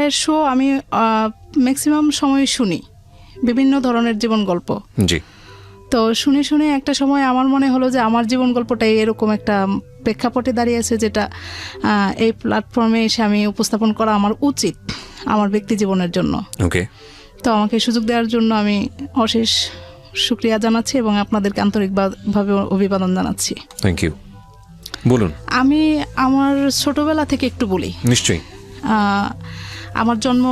ভাইয়ের শো আমি ম্যাক্সিমাম সময় শুনি, বিভিন্ন ধরনের জীবন গল্প। জি। তো শুনে শুনে একটা সময় আমার মনে হলো যে আমার জীবন গল্পটাই এরকম একটা প্রেক্ষাপটে দাঁড়িয়েছে, যেটা এই প্ল্যাটফর্মে এসে আমি উপস্থাপন করা আমার উচিত আমার ব্যক্তি জীবনের জন্য। ওকে। তো আমাকে সুযোগ দেওয়ার জন্য আমি অশেষ শুকরিয়া জানাচ্ছি এবং আপনাদেরকে আন্তরিকভাবে অভিবাদন জানাচ্ছি। Thank you. বলুন। আমি আমার ছোটবেলা থেকে একটু বলি। নিশ্চয়ই। আমার জন্ম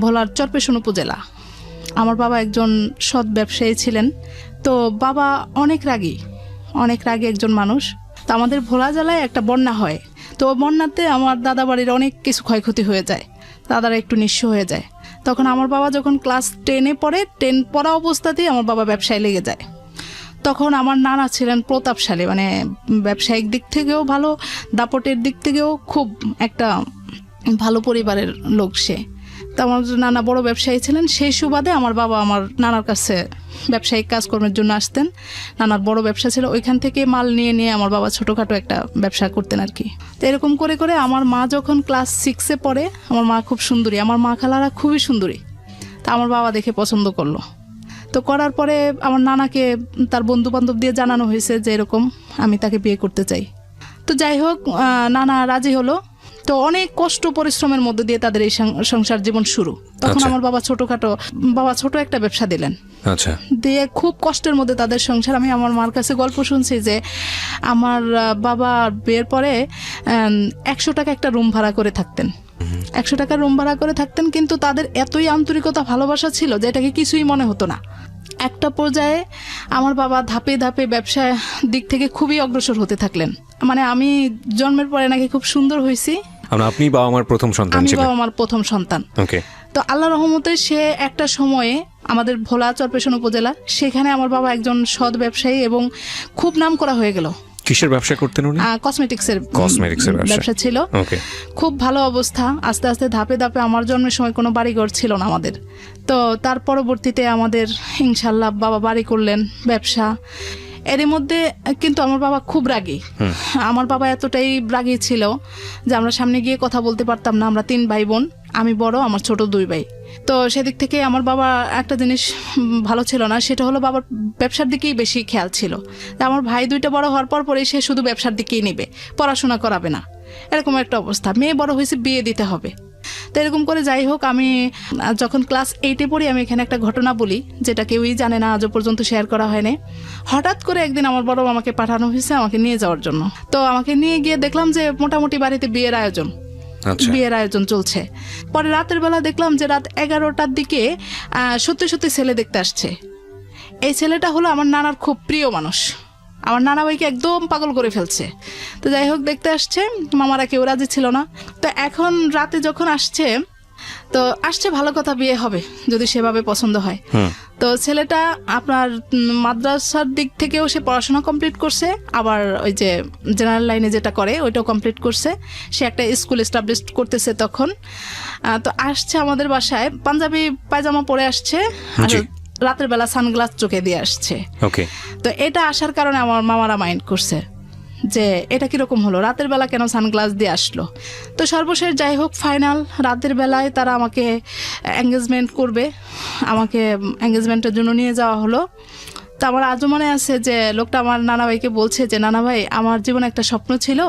ভোলার চরপেশন উপজেলা। আমার বাবা একজন সৎ ব্যবসায়ী ছিলেন। তো বাবা অনেক রাগী একজন মানুষ। তো আমাদের ভোলা জেলায় একটা বন্যা হয়। তো বন্যাতে আমার দাদা বাড়ির অনেক কিছু ক্ষয়ক্ষতি হয়ে যায়, দাদারা একটু নিঃস্ব হয়ে যায়। তখন আমার বাবা যখন ক্লাস 10-এ পড়ে, 10 পড়া অবস্থাতেই আমার বাবা ব্যবসায় লেগে যায়। তখন আমার নানা ছিলেন প্রতাপশালী, মানে ব্যবসায়িক দিক থেকেও ভালো, দাপটের দিক থেকেও খুব একটা ভালো পরিবারের লোক সে। তো আমার নানা বড় ব্যবসায়ী ছিলেন। সেই সুবাদে আমার বাবা আমার নানার কাছে ব্যবসায়িক কাজকর্মের জন্য আসতেন। নানার বড় ব্যবসা ছিল, ওইখান থেকে মাল নিয়ে নিয়ে আমার বাবা ছোটোখাটো একটা ব্যবসা করতেন আর কি। তো এরকম করে করে আমার মা যখন ক্লাস 6-এ পড়ে, আমার মা খুব সুন্দরী, আমার মা খালারা খুবই সুন্দরী। তা আমার বাবা দেখে পছন্দ করলো। তো করার পরে আমার নানাকে তার বন্ধু বান্ধব দিয়ে জানানো হয়েছে যে এরকম আমি তাকে বিয়ে করতে চাই। তো যাই হোক, নানা রাজি হলো। তো অনেক কষ্ট পরিশ্রমের মধ্যে দিয়ে তাদের এই সংসার জীবন শুরু। তখন আমার বাবা ছোট একটা ব্যবসা দিলেন। আচ্ছা। দিয়ে খুব কষ্টের মধ্যে তাদের সংসার। আমি আমার মার কাছে গল্প শুনছি যে আমার বাবা বিয়ের পরে 100 টাকা একটা রুম ভাড়া করে থাকতেন। 100 টাকা রুম ভাড়া করে থাকতেন, কিন্তু তাদের এতই আন্তরিকতা ভালোবাসা ছিল যে এটাকে কিছুই মনে হতো না। একটা পর্যায়ে আমার বাবা ধাপে ধাপে ব্যবসা দিক থেকে খুবই অগ্রসর হতে থাকলেন। মানে আমি জন্মের পরে নাকি খুব সুন্দর হয়েছি। আপনি বাবা আমার প্রথম সন্তান ছিলেন? আমি বাবা আমার প্রথম সন্তান। ওকে। তো আল্লাহ রহমতে সে একটা সময়ে আমাদের ভোলা চরপেশন উপজেলা, সেখানে আমার বাবা একজন সৎ ব্যবসায়ী এবং খুব নাম করা হয়ে গেল। কিসের ব্যবসা করতেন উনি? কসমেটিক্সের ব্যবসা ছিল। ওকে। খুব ভালো অবস্থা। আস্তে আস্তে ধাপে ধাপে, আমার জন্মের সময় কোনো বাড়িঘর ছিল না আমাদের। তো তার পরবর্তীতে আমাদের ইনশাল্লাহ বাবা বাড়ি করলেন, ব্যবসা। এরই মধ্যে কিন্তু আমার বাবা খুব রাগী। আমার বাবা এতটাই রাগী ছিল যে আমরা সামনে গিয়ে কথা বলতে পারতাম না। আমরা 3 ভাই বোন, আমি বড়, আমার ছোট 2 ভাই। তো সেদিক থেকে আমার বাবা একটা জিনিস ভালো ছিল না, সেটা হলো বাবার ব্যবসার দিকেই বেশি খেয়াল ছিল। আমার ভাই 2টা বড় হওয়ার পরেই সে শুধু ব্যবসার দিকেই নেবে, পড়াশোনা করাবে না, এরকম একটা অবস্থা। মেয়ে বড় হয়েছে, বিয়ে দিতে হবে। তো এরকম করে যাই হোক, আমি যখন ক্লাস 8-এ পড়ি, আমি এখানে একটা ঘটনা বলি যেটা কেউই জানে না, আজও পর্যন্ত শেয়ার করা হয়নি। হঠাৎ করে একদিন আমার বড় মামাকে পাঠানো হয়েছে আমাকে নিয়ে যাওয়ার জন্য। তো আমাকে নিয়ে গিয়ে দেখলাম যে মোটামুটি বাড়িতে বিয়ের আয়োজন চলছে। পরে রাতের বেলা দেখলাম যে রাত 11টার দিকে সত্যি সত্যি ছেলে দেখতে আসছে। এই ছেলেটা হলো আমার নানার খুব প্রিয় মানুষ, আমার নানা ভাইকে একদম পাগল করে ফেলছে। তো যাই হোক, দেখতে আসছে, মামারা কেউ রাজি ছিল না। তো এখন রাতে যখন আসছে ভালো কথা, বিয়ে হবে যদি সেভাবে পছন্দ হয়। তো ছেলেটা আপনার মাদ্রাসার দিক থেকেও সে পড়াশোনা কমপ্লিট করছে, আবার ওই যে জেনারেল লাইনে যেটা করে ওইটাও কমপ্লিট করছে। সে একটা স্কুল এস্টাবলিশ করতেছে তখন। তো আসছে আমাদের বাসায়, পাঞ্জাবি পায়জামা পরে আসছে, আর রাতের বেলা সানগ্লাস চোখে দিয়ে আসছে। ওকে। তো এটা আসার কারণে আমার মামারা মাইন্ড করছে যে এটা কিরকম হলো, রাতের বেলা কেন সানগ্লাস দিয়ে আসলো। তো সর্বশেষ যাই হোক, ফাইনাল রাতের বেলায় তারা আমাকে এঙ্গেজমেন্ট করবে, আমাকে এঙ্গেজমেন্টের জন্য নিয়ে যাওয়া হলো। তো আমার আজও মনে আছে যে লোকটা আমার নানা ভাইকে বলছে যে নানা ভাই, আমার জীবনে একটা স্বপ্ন ছিল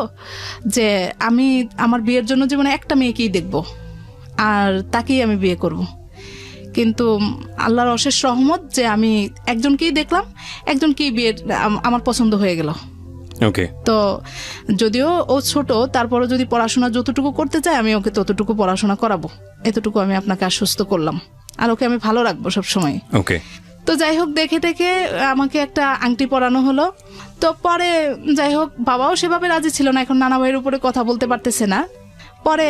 যে আমি আমার বিয়ের জন্য জীবনে একটা মেয়েকেই দেখব আর তাকেই আমি বিয়ে করব। কিন্তু আল্লাহর অশেষ রহমত যে আমি একজনকেই দেখলাম, একজনকেই বিয়ের আমার পছন্দ হয়ে গেল। ওকে। তো যদিও ও ছোট, তারপরে যদি পড়াশোনা যতটুকু করতে চায় আমি ওকে ততটুকু পড়াশোনা করাবো, এতটুকু আমি আপনাকে আশ্বস্ত করলাম, আর ওকে আমি ভালো রাখবো সবসময়। ওকে। তো যাই হোক, দেখে টেকে আমাকে একটা আংটি পরানো হলো। তো পরে যাই হোক, বাবাও সেভাবে রাজি ছিল না, এখন নানা ভাইয়ের উপরে কথা বলতে পারতেছে না। পরে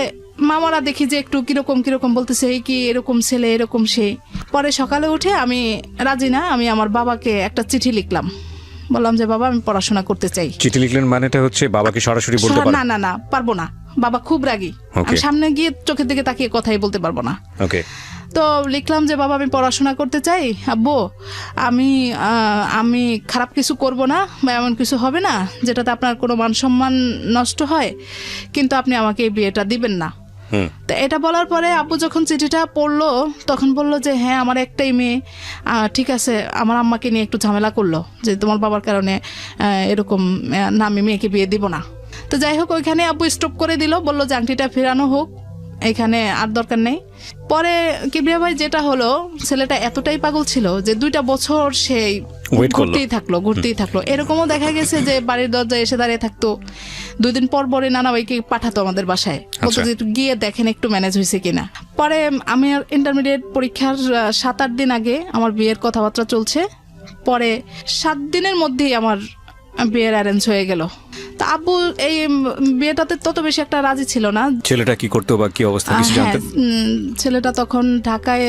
মামারা দেখি যে একটু কিরকম বলতেছে, এই কি এরকম ছেলে এরকম সেই। পরে সকালে উঠে আমি রাজি না, আমি আমার বাবাকে একটা চিঠি লিখলাম, বললাম যে বাবা আমি পড়াশোনা করতে চাই। চিঠি লিখলেন মানেটা হচ্ছে বাবাকে সরাসরি বলতে পারবেন? না পারবো না, বাবা খুব রাগী, আমি সামনে গিয়ে চোখের দিকে তাকিয়ে কথাই বলতে পারবো না। ওকে। তো লিখলাম যে বাবা আমি পড়াশোনা করতে চাই, আব্বু আমি খারাপ কিছু করব না বা এমন কিছু হবে না যেটাতে আপনার কোনো মান সম্মান নষ্ট হয়, কিন্তু আপনি আমাকে এই বিয়েটা দিবেন না। হুম। তো এটা বলার পরে আব্বু যখন চিঠিটা পড়লো তখন বললো যে হ্যাঁ আমার একটাই মেয়ে, ঠিক আছে। আমার আম্মাকে নিয়ে একটু ঝামেলা করলো যে তোমার বাবার কারণে এরকম না, আমি মেয়েকে বিয়ে দিব না। তো যাই হোক ওইখানে আব্বু স্টপ করে দিল, বললো যে আংটিটা ফেরানো হোক, এখানে আর দরকার নেই। পরে কিবরিয়া ভাই যেটা হলো, ছেলেটা এতটাই পাগল ছিল যে 2টা বছর সেই Wait করলো। ঘুরতেই থাকলো। এরকমও দেখা গেছে যে বাড়ির দরজায় এসে দাঁড়িয়ে থাকতো, 2 দিন পর পরে নানা ভাইকে পাঠাতো আমাদের বাসায়, বলতো যে একটু গিয়ে দেখেন একটু ম্যানেজ হয়েছে কিনা। পরে আমি ইন্টারমিডিয়েট পরীক্ষার 7-8 দিন আগে আমার বিয়ের কথাবার্তা চলছে, পরে 7 দিনের মধ্যেই আমার বিয়ের অ্যারেঞ্জ হয়ে গেল। তা আব্বু এই বিয়েটাতে তত বেশি একটা রাজি ছিল না। ছেলেটা কি করতো বা কি অবস্থা কিছু হ্যাঁ, জানতেন? ছেলেটা তখন ঢাকায়,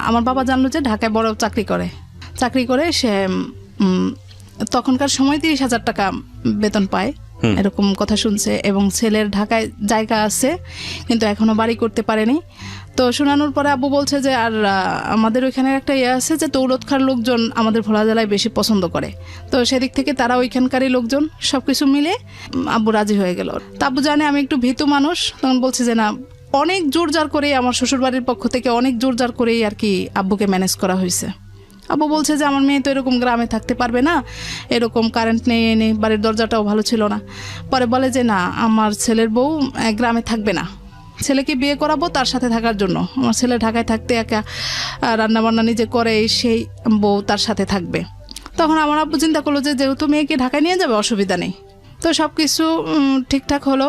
আমার বাবা জানলো যে ঢাকায় বড় চাকরি করে সে তখনকার সময় 30,000 টাকা বেতন পায়, এরকম কথা শুনছে। এবং ছেলের ঢাকায় জায়গা আছে কিন্তু এখনো বাড়ি করতে পারেনি। তো শোনানোর পরে আব্বু বলছে যে আর আমাদের ওইখানে একটা আছে যে দৌলতখার লোকজন আমাদের ভোলা জেলায় বেশি পছন্দ করে, তো সেদিক থেকে তারা ওইখানকারই লোকজন, সবকিছু মিলে আব্বু রাজি হয়ে গেল। তা আব্বু জানে আমি একটু ভীতু মানুষ, তখন বলছে যে না, অনেক জোরজার করেই আমার শ্বশুরবাড়ির পক্ষ থেকে অনেক জোরজার করেই আর কি আব্বুকে ম্যানেজ করা হয়েছে। আব্বু বলছে যে আমার মেয়ে তো এরকম গ্রামে থাকতে পারবে না, এরকম কারেন্ট নেই, বাড়ির দরজাটাও ভালো ছিল না। পরে বলে যে না, আমার ছেলের বউ গ্রামে থাকবে না, ছেলেকে বিয়ে করাবো তার সাথে থাকার জন্য। আমার ছেলে ঢাকায় থাকতে একা রান্নাবান্না নিজে করে, সেই বউ তার সাথে থাকবে। তখন আমার আব্বু চিন্তা করলো যে যেহেতু মেয়েকে ঢাকায় নিয়ে যাবে অসুবিধা নেই। তো সব কিছু ঠিকঠাক হলো।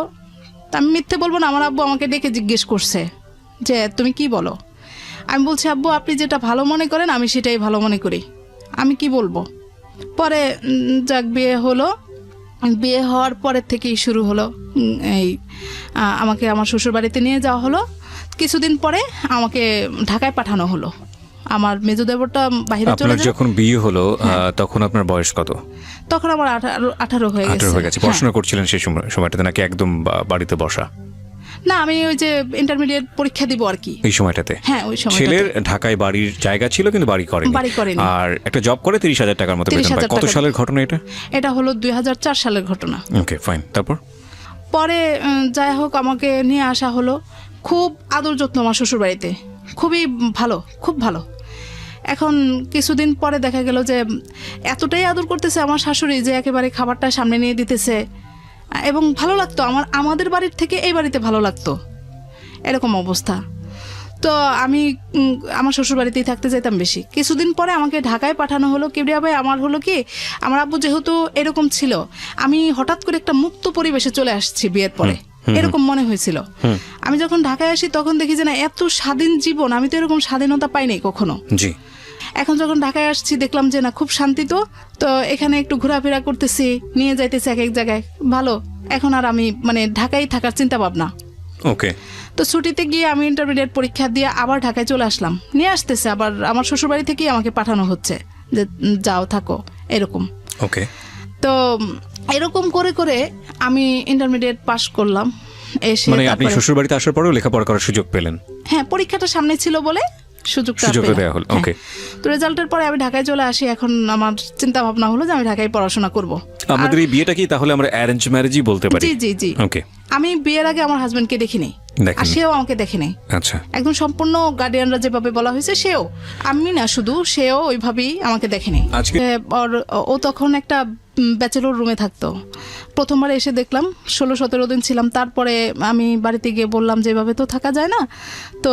তা আমি মিথ্যে বলবো না, আমার আব্বু আমাকে ডেকে জিজ্ঞেস করছে যে তুমি কি বলো। আমি বলছি আব্বু আপনি যেটা ভালো মনে করেন আমি সেটাই ভালো মনে করি, আমি কি বলবো। পরে যাক বিয়ে হলো। বিয়ে হওয়ার পরের থেকেই শুরু হলো এই আমাকে আমার শ্বশুর বাড়িতে নিয়ে যাওয়া হলো। কিছুদিন পরে আমাকে ঢাকায় পাঠানো হলো। আমার মেজো দেবরটা বাইরে চলে আপনার যায়। যখন বিয়ে হলো তখন আপনার বয়স কত? তখন আমার 18 হয়ে 18 হয়ে গেছে। গেছে। পড়াশোনা করছিলেন সেই সময়টাতে নাকি একদম বাড়িতে বসা? না, আমি ওই যে ইন্টারমিডিয়েট পরীক্ষা দিব আর কি এই সময়টাতে। হ্যাঁ, ওই সময়টাতে। ছেলের ঢাকায় বাড়ির জায়গা ছিল কিন্তু বাড়ি করেনি। আর একটা জব করে 30,000 টাকার মতো বেতন পায়। 30,000 কত টাকা। সালের ঘটনা এটা? এটা হলো 2004 সালের ঘটনা। Okay fine. তারপর পরে যাই হোক আমাকে নিয়ে আসা হলো। খুব আদর যত্ন আমার শ্বশুর বাড়িতে, খুবই ভালো, খুব ভালো। এখন কিছুদিন পরে দেখা গেল যে এতটাই আদর করতেছে আমার শাশুড়ি যে একেবারে খাবারটা সামনে নিয়ে দিতেছে, এবং ভালো লাগতো আমাদের বাড়ির থেকে এই বাড়িতে ভালো লাগতো, এরকম অবস্থা। তো আমি আমার শ্বশুর বাড়িতেই থাকতে যেতাম বেশি। কিছুদিন পরে আমাকে ঢাকায় পাঠানো হলো। কিবরিয়া ভাই আমার হলো কি, আমার আব্বু যেহেতু এরকম ছিল, আমি হঠাৎ করে একটা মুক্ত পরিবেশে চলে আসছি বিয়ের পরে, এরকম মনে হয়েছিল। আমি যখন ঢাকায় আসি তখন দেখি যে না, এত স্বাধীন জীবন, আমি তো এরকম স্বাধীনতা পাইনি কখনো। জি। এখন যখন ঢাকায় আসছি দেখলাম যে না, খুব শান্তি। তো এখানে একটু ঘোরাফেরা করতেছি, নিয়ে যাইতেছি এক এক জায়গায়, ভালো। এখন আর আমি ঢাকায় থাকার চিন্তা ভাবনা। ওকে। তো ছুটিতে গিয়ে আমি ইন্টারমিডিয়েট পরীক্ষা দিয়ে আবার ঢাকায় চলে আসলাম। নিয়ে আসতেছে আবার আমার শ্বশুরবাড়ি থেকেই আমাকে পাঠানো হচ্ছে যে যাও থাকো, এরকম। ওকে। তো এরকম করে করে আমি ইন্টারমিডিয়েট পাশ করলাম। এসে আপনি শ্বশুর বাড়িতে আসার পরেও লেখাপড়া করার সুযোগ পেলেন? হ্যাঁ, পরীক্ষাটা সামনে ছিল বলে সুযোগটা দেওয়া হলো। ওকে। তো রেজাল্টের পরে আমি ঢাকায় চলে আসি। এখন আমার চিন্তা ভাবনা হলো যে আমি ঢাকায় পড়াশোনা করব। আমাদের এই বিয়েটা কি তাহলে আমরা অ্যারেঞ্জ ম্যারেজই বলতে পারি? জি জি জি। ওকে। আমি বিয়ের আগে আমার হাজবেন্ডকে দেখিনি, আর সেও আমাকে দেখেনি। আচ্ছা। একদম সম্পূর্ণ গার্ডিয়ানরা যেভাবে বলা হয়েছে, সেও, আমি না শুধু, সেও ওইভাবেই আমাকে দেখেনি। ও তখন একটা ব্যাচেলর রুমে থাকতো। প্রথমবার এসে দেখলাম, 16-17 দিন ছিলাম। তারপরে আমি বাড়িতে গিয়ে বললাম যে এভাবে তো থাকা যায় না, তো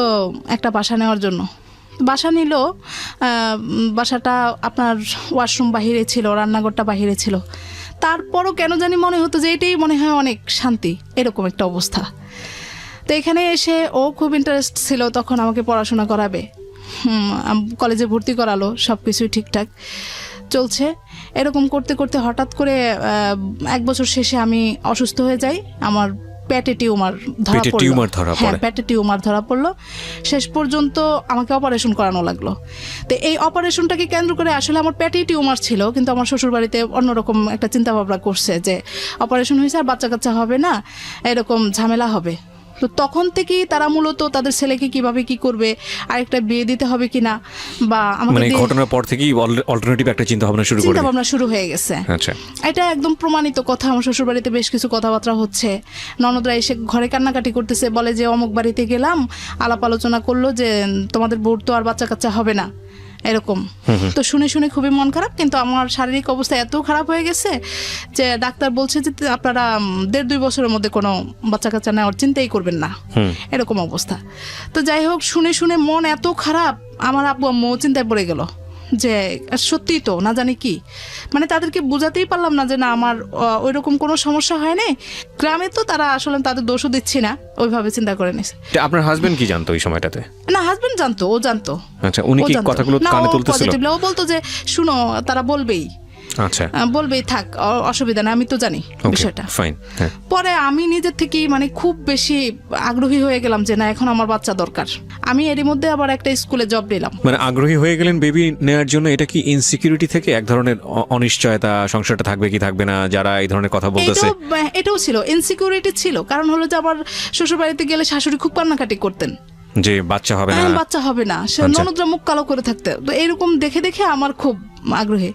একটা বাসা নেওয়ার জন্য। বাসা নিল। বাসাটা আপনার ওয়াশরুম বাহিরে ছিল, রান্নাঘরটা বাহিরে ছিল। তারপরও কেন জানি মনে হতো যে এটাই মনে হয় অনেক শান্তি, এরকম একটা অবস্থা। তো এখানে এসে ও খুব ইন্টারেস্ট ছিল তখন আমাকে পড়াশোনা করাবে। কলেজে ভর্তি করালো, সব কিছুই ঠিকঠাক চলছে। এরকম করতে করতে হঠাৎ করে 1 বছর শেষে আমি অসুস্থ হয়ে যাই। আমার পেটে টিউমার ধরা পড়লো। শেষ পর্যন্ত আমাকে অপারেশন করানো লাগলো। তো এই অপারেশনটাকে কেন্দ্র করে, আসলে আমার পেটে টিউমার ছিল কিন্তু আমার শ্বশুর বাড়িতে অন্যরকম একটা চিন্তা ভাবনা করছে যে অপারেশন হয়েছে আর বাচ্চা কাচ্চা হবে না, এরকম ঝামেলা হবে। তো তখন থেকেই তারা মূলত তাদের ছেলেকে কিভাবে কি করবে, আরেকটা বিয়ে দিতে হবে কিনা, বা আমাকে মানে ঘটনার পর থেকেই অল্টারনেটিভ একটা চিন্তা ভাবনা শুরু হয়ে গেছে। আচ্ছা, এটা একদম প্রমাণিত কথা। আমার শ্বশুর বাড়িতে বেশ কিছু কথাবার্তা হচ্ছে, ননদরা এসে ঘরে কান্নাকাটি করতেছে, বলে যে অমুক বাড়িতে গেলাম, আলাপ আলোচনা করলো যে তোমাদের বউর তো আর বাচ্চা কাচ্চা হবে না, এরকম। তো শুনে শুনে খুবই মন খারাপ, কিন্তু আমার শারীরিক অবস্থা এত খারাপ হয়ে গেছে যে ডাক্তার বলছে যে আপনারা 1.5-2 বছরের মধ্যে কোনো বাচ্চা কাচ্চা নেওয়ার চিন্তাই করবেন না, এরকম অবস্থা। তো যাই হোক, শুনে শুনে মন এত খারাপ, আমার আব্বু আম্মু চিন্তায় পড়ে গেল যে সত্যিই তো না জানি কি, মানে তাদেরকে বোঝাতেই পারলাম না যে না আমার ওই রকম কোনো সমস্যা হয় নাই। গ্রামে তো তারা আসলে তাদের দোষও দিচ্ছি না, ওইভাবে চিন্তা করে নিছে। আপনার হাজবেন্ড কি জানতো ওই সময়টাতে? না, হাজবেন্ড জানতো, ও জানতো। আচ্ছা, উনি কি কথাগুলো কানে তুলতেছিল? ও বলতো যে শুনো, তারা বলবেই, আচ্ছা বলবেই, থাক, অসুবিধা না, আমি তো জানি বিষয়টা। পরে আমি নিজের থেকে মানে খুব বেশি আগ্রহী হয়ে গেলাম যে না, এখন আমার বাচ্চা দরকার। আমি এরই মধ্যে আবার একটা স্কুলে জব নিলাম। মানে আগ্রহী হয়ে গেলেন বেবি নেওয়ার জন্য। এটা কি ইনসিকিউরিটি থেকে এক ধরনের অনিশ্চয়তা, সংসারটা থাকবে কি থাকবে না, যারা এই ধরনের কথা বলতেছে? এটাও ছিল, ইনসিকিউরিটি ছিল। কারণ হলো যে আমার শ্বশুর বাড়িতে গেলে শাশুড়ি খুব কান্নাকাটি করতেন যে বাচ্চা হবে না, বাচ্চা হবে না, ননদরা মুখ কালো করে থাকতে। তো এরকম দেখে দেখে আমার খুব আগ্রহী।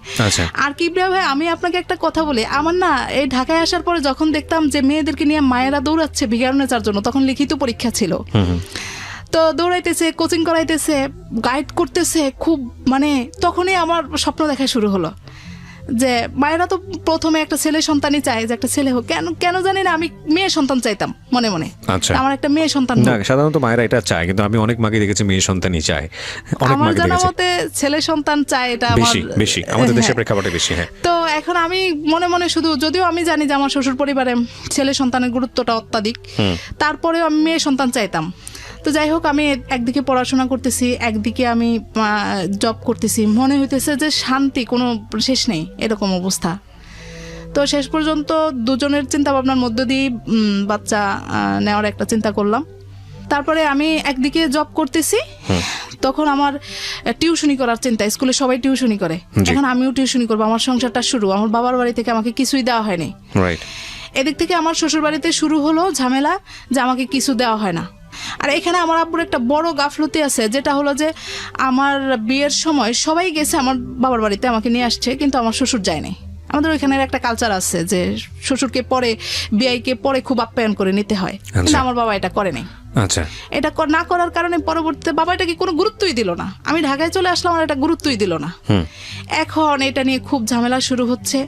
আর কি ভাই, আমি আপনাকে একটা কথা বলি, আমার না এই ঢাকায় আসার পরে যখন দেখতাম যে মেয়েদেরকে নিয়ে মায়েরা দৌড়াচ্ছে ভিগার নেচার জন্য, তখন লিখিত পরীক্ষা ছিল, তো দৌড়াইতেছে, কোচিং করাইতেছে, গাইড করতেছে খুব, মানে তখনই আমার স্বপ্ন দেখা শুরু হলো যে মায়েরা তো প্রথমে একটা ছেলে সন্তানই চায়, যে একটা ছেলে হোক। কেন জানি না, আমি মেয়ে সন্তান চাইতাম মনে মনে। আচ্ছা, আমার একটা মেয়ে সন্তান। না, সাধারণত মায়েরা এটা চায়, কিন্তু আমি অনেক মাকে দেখেছি মেয়ে সন্তানই চায়। অনেক মাকে দেখেছি। আমার জানা মতে ছেলে সন্তান চায়, এটা বেশি আমাদের দেশের প্রেক্ষাপটে বেশি। হ্যাঁ, তো এখন আমি মনে মনে শুধু, যদিও আমি জানি যে আমার শ্বশুর পরিবারে ছেলে সন্তানের গুরুত্বটা অত্যাধিক, তারপরেও আমি মেয়ে সন্তান চাইতাম। তো যাই হোক, আমি একদিকে পড়াশোনা করতেছি, একদিকে আমি জব করতেছি, মনে হইতেছে যে শান্তি কোনো শেষ নেই, এরকম অবস্থা। তো শেষ পর্যন্ত দুজনের চিন্তা ভাবনার মধ্য দিয়ে বাচ্চা নেওয়ার একটা চিন্তা করলাম। তারপরে আমি একদিকে জব করতেছি, তখন আমার টিউশনি করার চিন্তা। স্কুলে সবাই টিউশনি করে, এখন আমিও টিউশনি করবো। আমার সংসারটা শুরু, আমার বাবার বাড়ি থেকে আমাকে কিছুই দেওয়া হয়নি। এদিক থেকে আমার শ্বশুর বাড়িতে শুরু হলো ঝামেলা যে আমাকে কিছু দেওয়া হয় না। আর এখানে আমার আব্বুর একটা বড় গাফলতি আছে, যেটা হলো যে আমার বিয়ের সময় সবাই গেছে আমার বাবার বাড়িতে, আমাকে নিয়ে আসছে, কিন্তু আমার শ্বশুর যায় নাই। আমাদের ওইখানের একটা কালচার আছে যে শ্বশুরকে পরে, বিয়াইকে পরে খুব আপ্যায়ন করে নিতে হয়, কিন্তু আমার বাবা এটা করে নাই। আচ্ছা, এটা না করার কারণে পরবর্তীতে বাবা এটাকে কোনো গুরুত্বই দিল না। আমি ঢাকায় চলে আসলাম, আর এটা গুরুত্বই দিল না। এখন এটা নিয়ে খুব ঝামেলা শুরু হচ্ছে।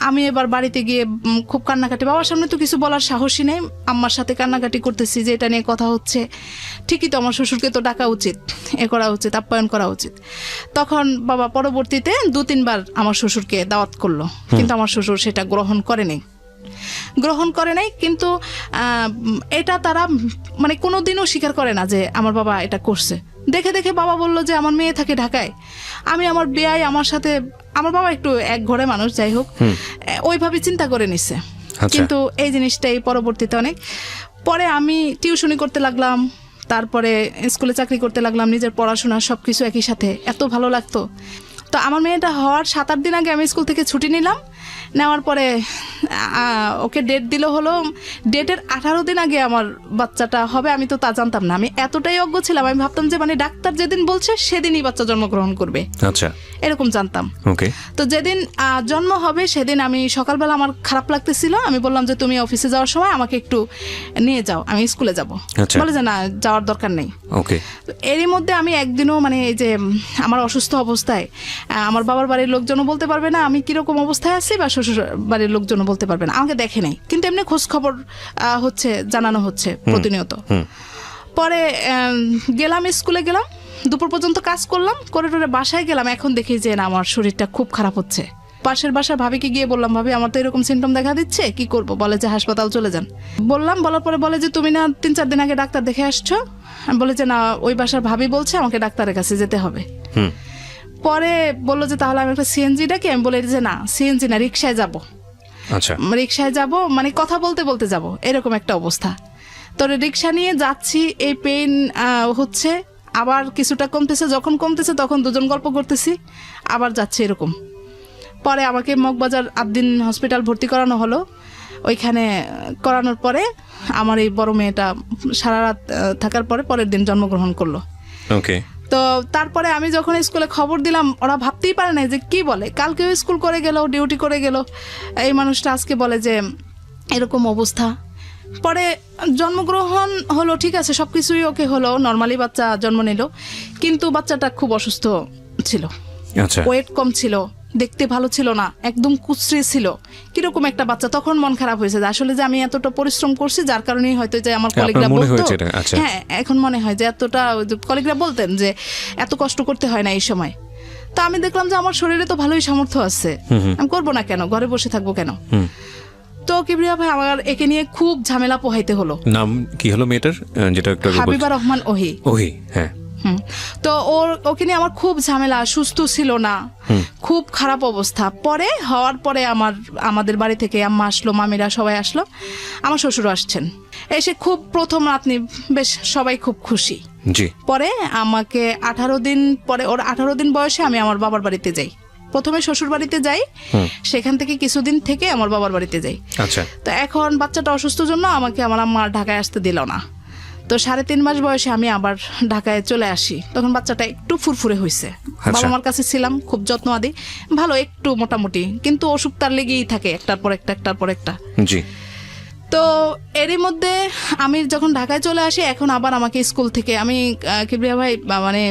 আমি এবার বাড়িতে গিয়ে খুব কান্নাকাটি, বাবার সামনে তো কিছু বলার সাহসই নেই, আম্মার সাথে কান্নাকাটি করতেছি যে এটা নিয়ে কথা হচ্ছে, ঠিকই তো, আমার শ্বশুরকে তো ডাকা উচিত, করা উচিত, আপ্যায়ন করা উচিত। তখন বাবা পরবর্তীতে 2-3 বার আমার শ্বশুরকে দাওয়াত করলো, কিন্তু আমার শ্বশুর সেটা গ্রহণ করে নাই। কিন্তু এটা তারা মানে কোনোদিনও স্বীকার করে না যে আমার বাবা এটা করছে। দেখে দেখে বাবা বলল যে আমার মেয়ে থাকে ঢাকায়, আমি আমার বেয়াই আমার সাথে, আমার বাবা একটু এক ঘরে মানুষ, যাই হোক, ওইভাবে চিন্তা করে নিছে। কিন্তু এই জিনিসটাই পরবর্তীতে অনেক পরে আমি টিউশনি করতে লাগলাম, তারপরে স্কুলে চাকরি করতে লাগলাম, নিজের পড়াশোনা সবকিছু একই সাথে, এত ভালো লাগতো। তো আমার মেয়েটা হওয়ার 7-8 দিন আগে আমি স্কুল থেকে ছুটি নিলাম। নেওয়ার পরে ওকে ডেট দিল, হলো ডেটের 18 দিন আগে আমার বাচ্চাটা হবে। আমি তো তা জানতাম না, আমি এতটাই অজ্ঞ ছিলাম, আমি ভাবতাম যে মানে ডাক্তার যেদিন বলছে সেদিনই বাচ্চা জন্মগ্রহণ করবে, আচ্ছা, এরকম জানতাম। তো যেদিন জন্ম হবে সেদিন আমি সকালবেলা, আমার খারাপ লাগতেছিল, আমি বললাম যে তুমি অফিসে যাওয়ার সময় আমাকে একটু নিয়ে যাও, আমি স্কুলে যাব। বলে যে না, যাওয়ার দরকার নেই। এরই মধ্যে আমি একদিনও, মানে এই যে আমার অসুস্থ অবস্থায় আমার বাবার বাড়ির লোকজনও বলতে পারবে না আমি কিরকম অবস্থায় আছি, বা শ্বশুর বাড়ির লোকজনও বলতে পারবে না, আমাকে দেখে নাই, কিন্তু এমনি খোঁজ খবর হচ্ছে, জানানো হচ্ছে প্রতিনিয়ত। পরে গেলাম, স্কুলে গেলাম, দুপুর পর্যন্ত কাজ করলাম, করে বাসায় গেলাম। এখন দেখি যে না, আমার শরীরটা খুব খারাপ হচ্ছে। পাশের বাসার ভাবিকে গিয়ে বললাম, ভাবি আমার তো এরকম সিমটম দেখা দিচ্ছে, কি করব? বলে যে হাসপাতাল চলে যান। বলার পরে বলে যে তুমি না 3-4 দিন আগে ডাক্তার দেখে আসছো? আমি বলে যে না, ওই বাসার ভাবি বলছে আমাকে ডাক্তারের কাছে যেতে হবে। পরে বললো যে তাহলে আমি একটা সিএনজি ডাকি। আমি বলে যে না, সিএনজি না, রিক্সায় যাব। আচ্ছা, রিক্সায় যাব, মানে কথা বলতে বলতে যাব, এরকম একটা অবস্থা। তো রিক্সা নিয়ে যাচ্ছি, এই পেইন হচ্ছে, আবার কিছুটা কমতেছে, যখন কমতেছে তখন দুজন গল্প করতেছি, আবার যাচ্ছে, এরকম। পরে আমাকে মগবাজার আদ্দিন হসপিটাল ভর্তি করানো হলো। ওইখানে করানোর পরে আমার এই বড় মেয়েটা সারা রাত থাকার পরে পরের দিন জন্মগ্রহণ করলো। ওকে। তো তারপরে আমি যখন স্কুলে খবর দিলাম, ওরা ভাবতেই পারে না যে কি বলে, কালকেও স্কুল করে গেল, ডিউটি করে গেল, এই মানুষটা আজকে বলে যে এরকম অবস্থা। পরে জন্মগ্রহণ হলো, ঠিক আছে, সব কিছুই ওকে হলো, নর্মালি বাচ্চা জন্ম নিল, কিন্তু বাচ্চাটা খুব অসুস্থ ছিল, আচ্ছা। ওয়েট কম ছিল, দেখতে ভালো ছিল না, একদম কুচড়ে ছিল, কিরকম একটা বাচ্চা। তখন মন খারাপ হয়েছে যে আসলে যে আমি এতটা পরিশ্রম করছি, যার কারণেই হয়তো যে আমার কলিগরা মনে বলতো, হয়েছে এটা? আচ্ছা। হ্যাঁ এখন মনে হয় যে এতটা কলিগরা বলতেন যে এত কষ্ট করতে হয় না এই সময়। তো আমি দেখলাম যে আমার শরীরে তো ভালোই সামর্থ্য আছে, আমি করবো না কেন, ঘরে বসে থাকবো কেন। তো কিবরিয়া ভাই আমার একে নিয়ে খুব ঝামেলা পোহাইতে হলো। নাম কি হলো মেয়েটার, যেটা একটু আগে হাবিবা রহমান ওহি। ওহি, হ্যাঁ। তো ওকে নিয়ে আমার খুব ঝামেলা, সুস্থ ছিল না, খুব খারাপ অবস্থা। পরে হওয়ার পরে আমাদের বাড়ি থেকে আম্মা আসলো, মামিরা সবাই আসলো, আমার শ্বশুর আসছেন, এসে খুব প্রথম রাতনি বেশ সবাই খুব খুশি। জি। পরে আমাকে 18 দিন পরে, ওর 18 দিন বয়সে আমি আমার বাবার বাড়িতে যাই। প্রথমে শ্বশুর বাড়িতে যাই, সেখান থেকে কিছুদিন থেকে আমার বাবার বাড়িতে যাই। আচ্ছা। তো এখন বাচ্চাটা অসুস্থ জন্য আমাকে আমার আম্মা ঢাকায় আসতে দিল না। তো 3.5 মাস বয়সে আমি আবার ঢাকায় চলে আসি। তখন বাচ্চাটা একটু ফুরফুরে হয়েছে, বাবা মার কাছে ছিলাম, খুব যত্ন আদি, ভালো একটু মোটামুটি, কিন্তু অসুখ তার লেগেই থাকে একটার পর একটা, একটার পর একটা। জি। তো এরই মধ্যে আমি যখন ঢাকায় চলে আসি, এখন আবার আমাকে স্কুল থেকে, আমি কিবরিয়া ভাই মানে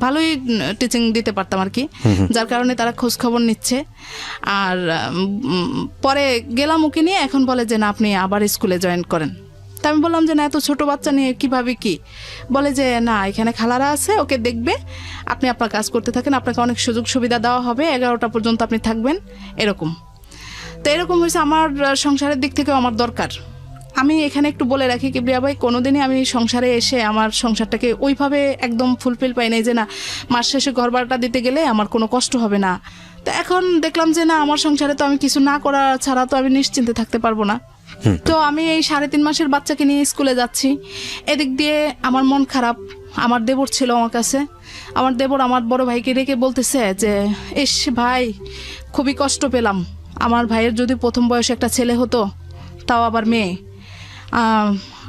ভালোই টিচিং দিতে পারতাম আর কি, যার কারণে তারা খোঁজ খবর নিচ্ছে। আর পরে গেলাম ওকে নিয়ে, এখন বলে যে না আপনি আবার স্কুলে জয়েন করেন। তা আমি বললাম যে না, এত ছোট বাচ্চা নিয়ে কিভাবে কি, বলে যে না এখানে খালারা আছে, ওকে দেখবে, আপনি আপনার কাজ করতে থাকেন, আপনাকে অনেক সুযোগ সুবিধা দেওয়া হবে, 11টা পর্যন্ত আপনি থাকবেন, এরকম। তো এরকম হয়েছে, আমার সংসারের দিক থেকেও আমার দরকার। আমি এখানে একটু বলে রাখি কিবরিয়া ভাই, কোনোদিনই আমি সংসারে এসে আমার সংসারটাকে ওইভাবে একদম ফুলফিল পাই নাই যে না মাস শেষে ঘর ভাড়াটা দিতে গেলে আমার কোনো কষ্ট হবে না। তো এখন দেখলাম যে না, আমার সংসারে তো আমি কিছু না করা ছাড়া তো আমি নিশ্চিন্তে থাকতে পারবো না। তো আমি এই 3.5 মাসের বাচ্চাকে নিয়ে স্কুলে যাচ্ছি, এদিক দিয়ে আমার মন খারাপ। আমার দেবর ছিল আমার কাছে, আমার দেবর আমার বড় ভাইকে রেখে বলতেছে যে ইস ভাই, খুবই কষ্ট পেলাম, আমার ভাইয়ের যদি প্রথম বয়সে একটা ছেলে হতো, তাও আবার মেয়ে,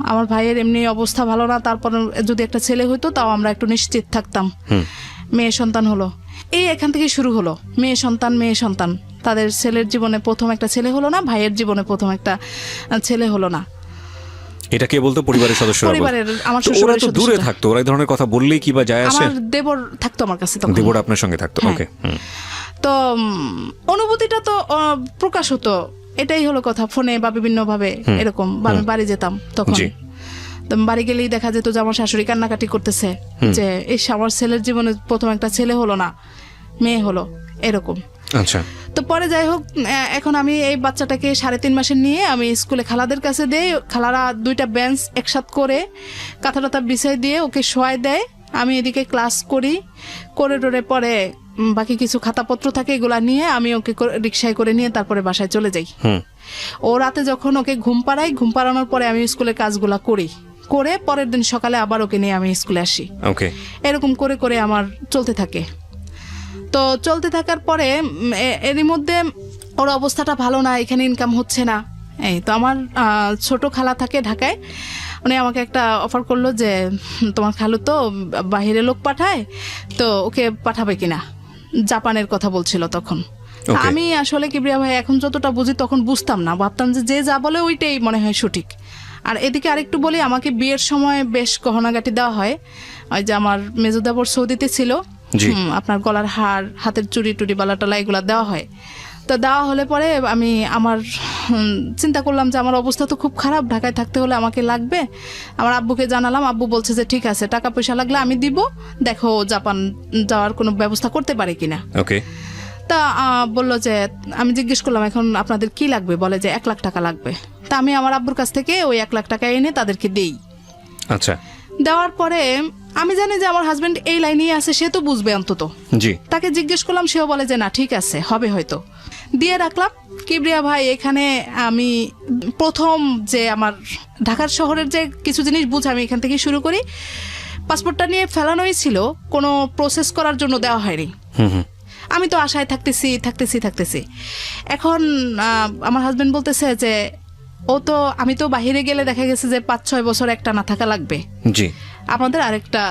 আমার ভাইয়ের এমনি অবস্থা ভালো না, তারপর যদি একটা ছেলে হতো তাও আমরা একটু নিশ্চিত থাকতাম। মেয়ে সন্তান হলো, এই এখান থেকে শুরু হলো, মেয়ে সন্তান, মেয়ে সন্তান। তাদের ছেলের জীবনে প্রথম একটা ছেলে হলো না, ভাইয়ের জীবনে প্রথম একটা ছেলে হলো না। এটা কে বলতো? পরিবারের সদস্যরা? পরিবারের, আমার তো ওরা তো দূরে থাকতো, ওরা এই ধরনের কথা বললেই কি বা যায় আসে? আমার দেবর থাকতো আমার কাছে তখন। দেবর আপনার সঙ্গে থাকতো? ওকে। তো অনুভূতিটা তো প্রকাশ হতো, এটাই হলো কথা, ফোনে বা বিভিন্ন ভাবে এরকম। আমি বাড়ি যেতাম তখন, বাড়ি গেলেই দেখা যেত যে আমার শাশুড়ি কান্নাকাটি করতেছে যে এই আমার ছেলের জীবনে প্রথম একটা ছেলে হলো না, মেয়ে হলো, এরকম। আচ্ছা। তো পরে যাই হোক, এখন আমি এই বাচ্চাটাকে 3.5 মাসের নিয়ে আমি স্কুলে খালাদের কাছে দেই, খালারা 2টা বেঞ্চ একসাথ করে কাঁথা টাথা বিছাই দিয়ে ওকে শোয়াই দেয়, আমি এদিকে ক্লাস করি, করে টোরে পরে বাকি কিছু খাতাপত্র থাকে এগুলা নিয়ে আমি ওকে রিক্সায় করে নিয়ে তারপরে বাসায় চলে যাই। ও রাতে যখন ওকে ঘুম পাড়াই, ঘুম পাড়ানোর পরে আমি স্কুলের কাজগুলা করি, করে পরের দিন সকালে আবার ওকে নিয়ে আমি স্কুলে আসি। এরকম করে করে আমার চলতে থাকে। তো চলতে থাকার পরে এরই মধ্যে ওর অবস্থাটা ভালো না, এখানে ইনকাম হচ্ছে না। এই তো আমার ছোট খালা থাকে ঢাকায়, উনি আমাকে একটা অফার করলো যে তোমার খালু তো বাহিরে লোক পাঠায়, তো ওকে পাঠাবে কিনা, জাপানের কথা বলছিল তখন। আমি আসলে কিবরিয়া ভাই এখন যতটা বুঝি তখন বুঝতাম না, ভাবতাম যে যা বলে ওইটাই মনে হয় সঠিক। আর এদিকে আরেকটু বলি, আমাকে বিয়ের সময় বেশ গহনাগাটি দেওয়া হয়। ওই যে আমার মেজুদাবর সৌদিতে ছিল, আপনার গলার হার, হাতের চুড়ি টুড়ি, বালাটালা এগুলা দেওয়া হয়। তো দেওয়া হলে পরে আমি আমার চিন্তা করলাম যে আমার অবস্থা তো খুব খারাপ, ঢাকায় থাকতে হলে আমাকে লাগবে। আমার আব্বুকে জানালাম, আব্বু বলছে যে ঠিক আছে, টাকা পয়সা লাগলে আমি দিব, দেখো জাপান যাওয়ার কোনো ব্যবস্থা করতে পারে কিনা। তা বললো যে, আমি জিজ্ঞেস করলাম এখন আপনাদের কি লাগবে, বলে যে 1 লাখ টাকা লাগবে। তা আমি আমার আব্বুর কাছ থেকে ওই 1 লাখ টাকা এনে তাদেরকে দেই। আচ্ছা। দেওয়ার পরে আমি জানি যে আমার হাজবেন্ড এই লাইনেই আছে, সে তো বুঝবে অন্তত। তাকে জিজ্ঞেস করলাম, সেও বলে যে না ঠিক আছে, হবে হয়তো। দিয়ে রাখলাম। কিবরিয়া ভাই, এখানে আমি প্রথম যে আমার ঢাকার শহরের যে কিছু জিনিস বুঝে আমি এখান থেকে শুরু করি। পাসপোর্টটা নিয়ে ফেলানোই ছিল, কোনো প্রসেস করার জন্য দেওয়া হয়নি। আমি তো আশায় থাকতেছি। এখন আমার হাজবেন্ড বলতেছে যে ও তো আমি তো বাহিরে গেলে দেখা গেছে যে 5-6 বছর একটা না থাকা লাগবে, জি আমাদের আরেকটা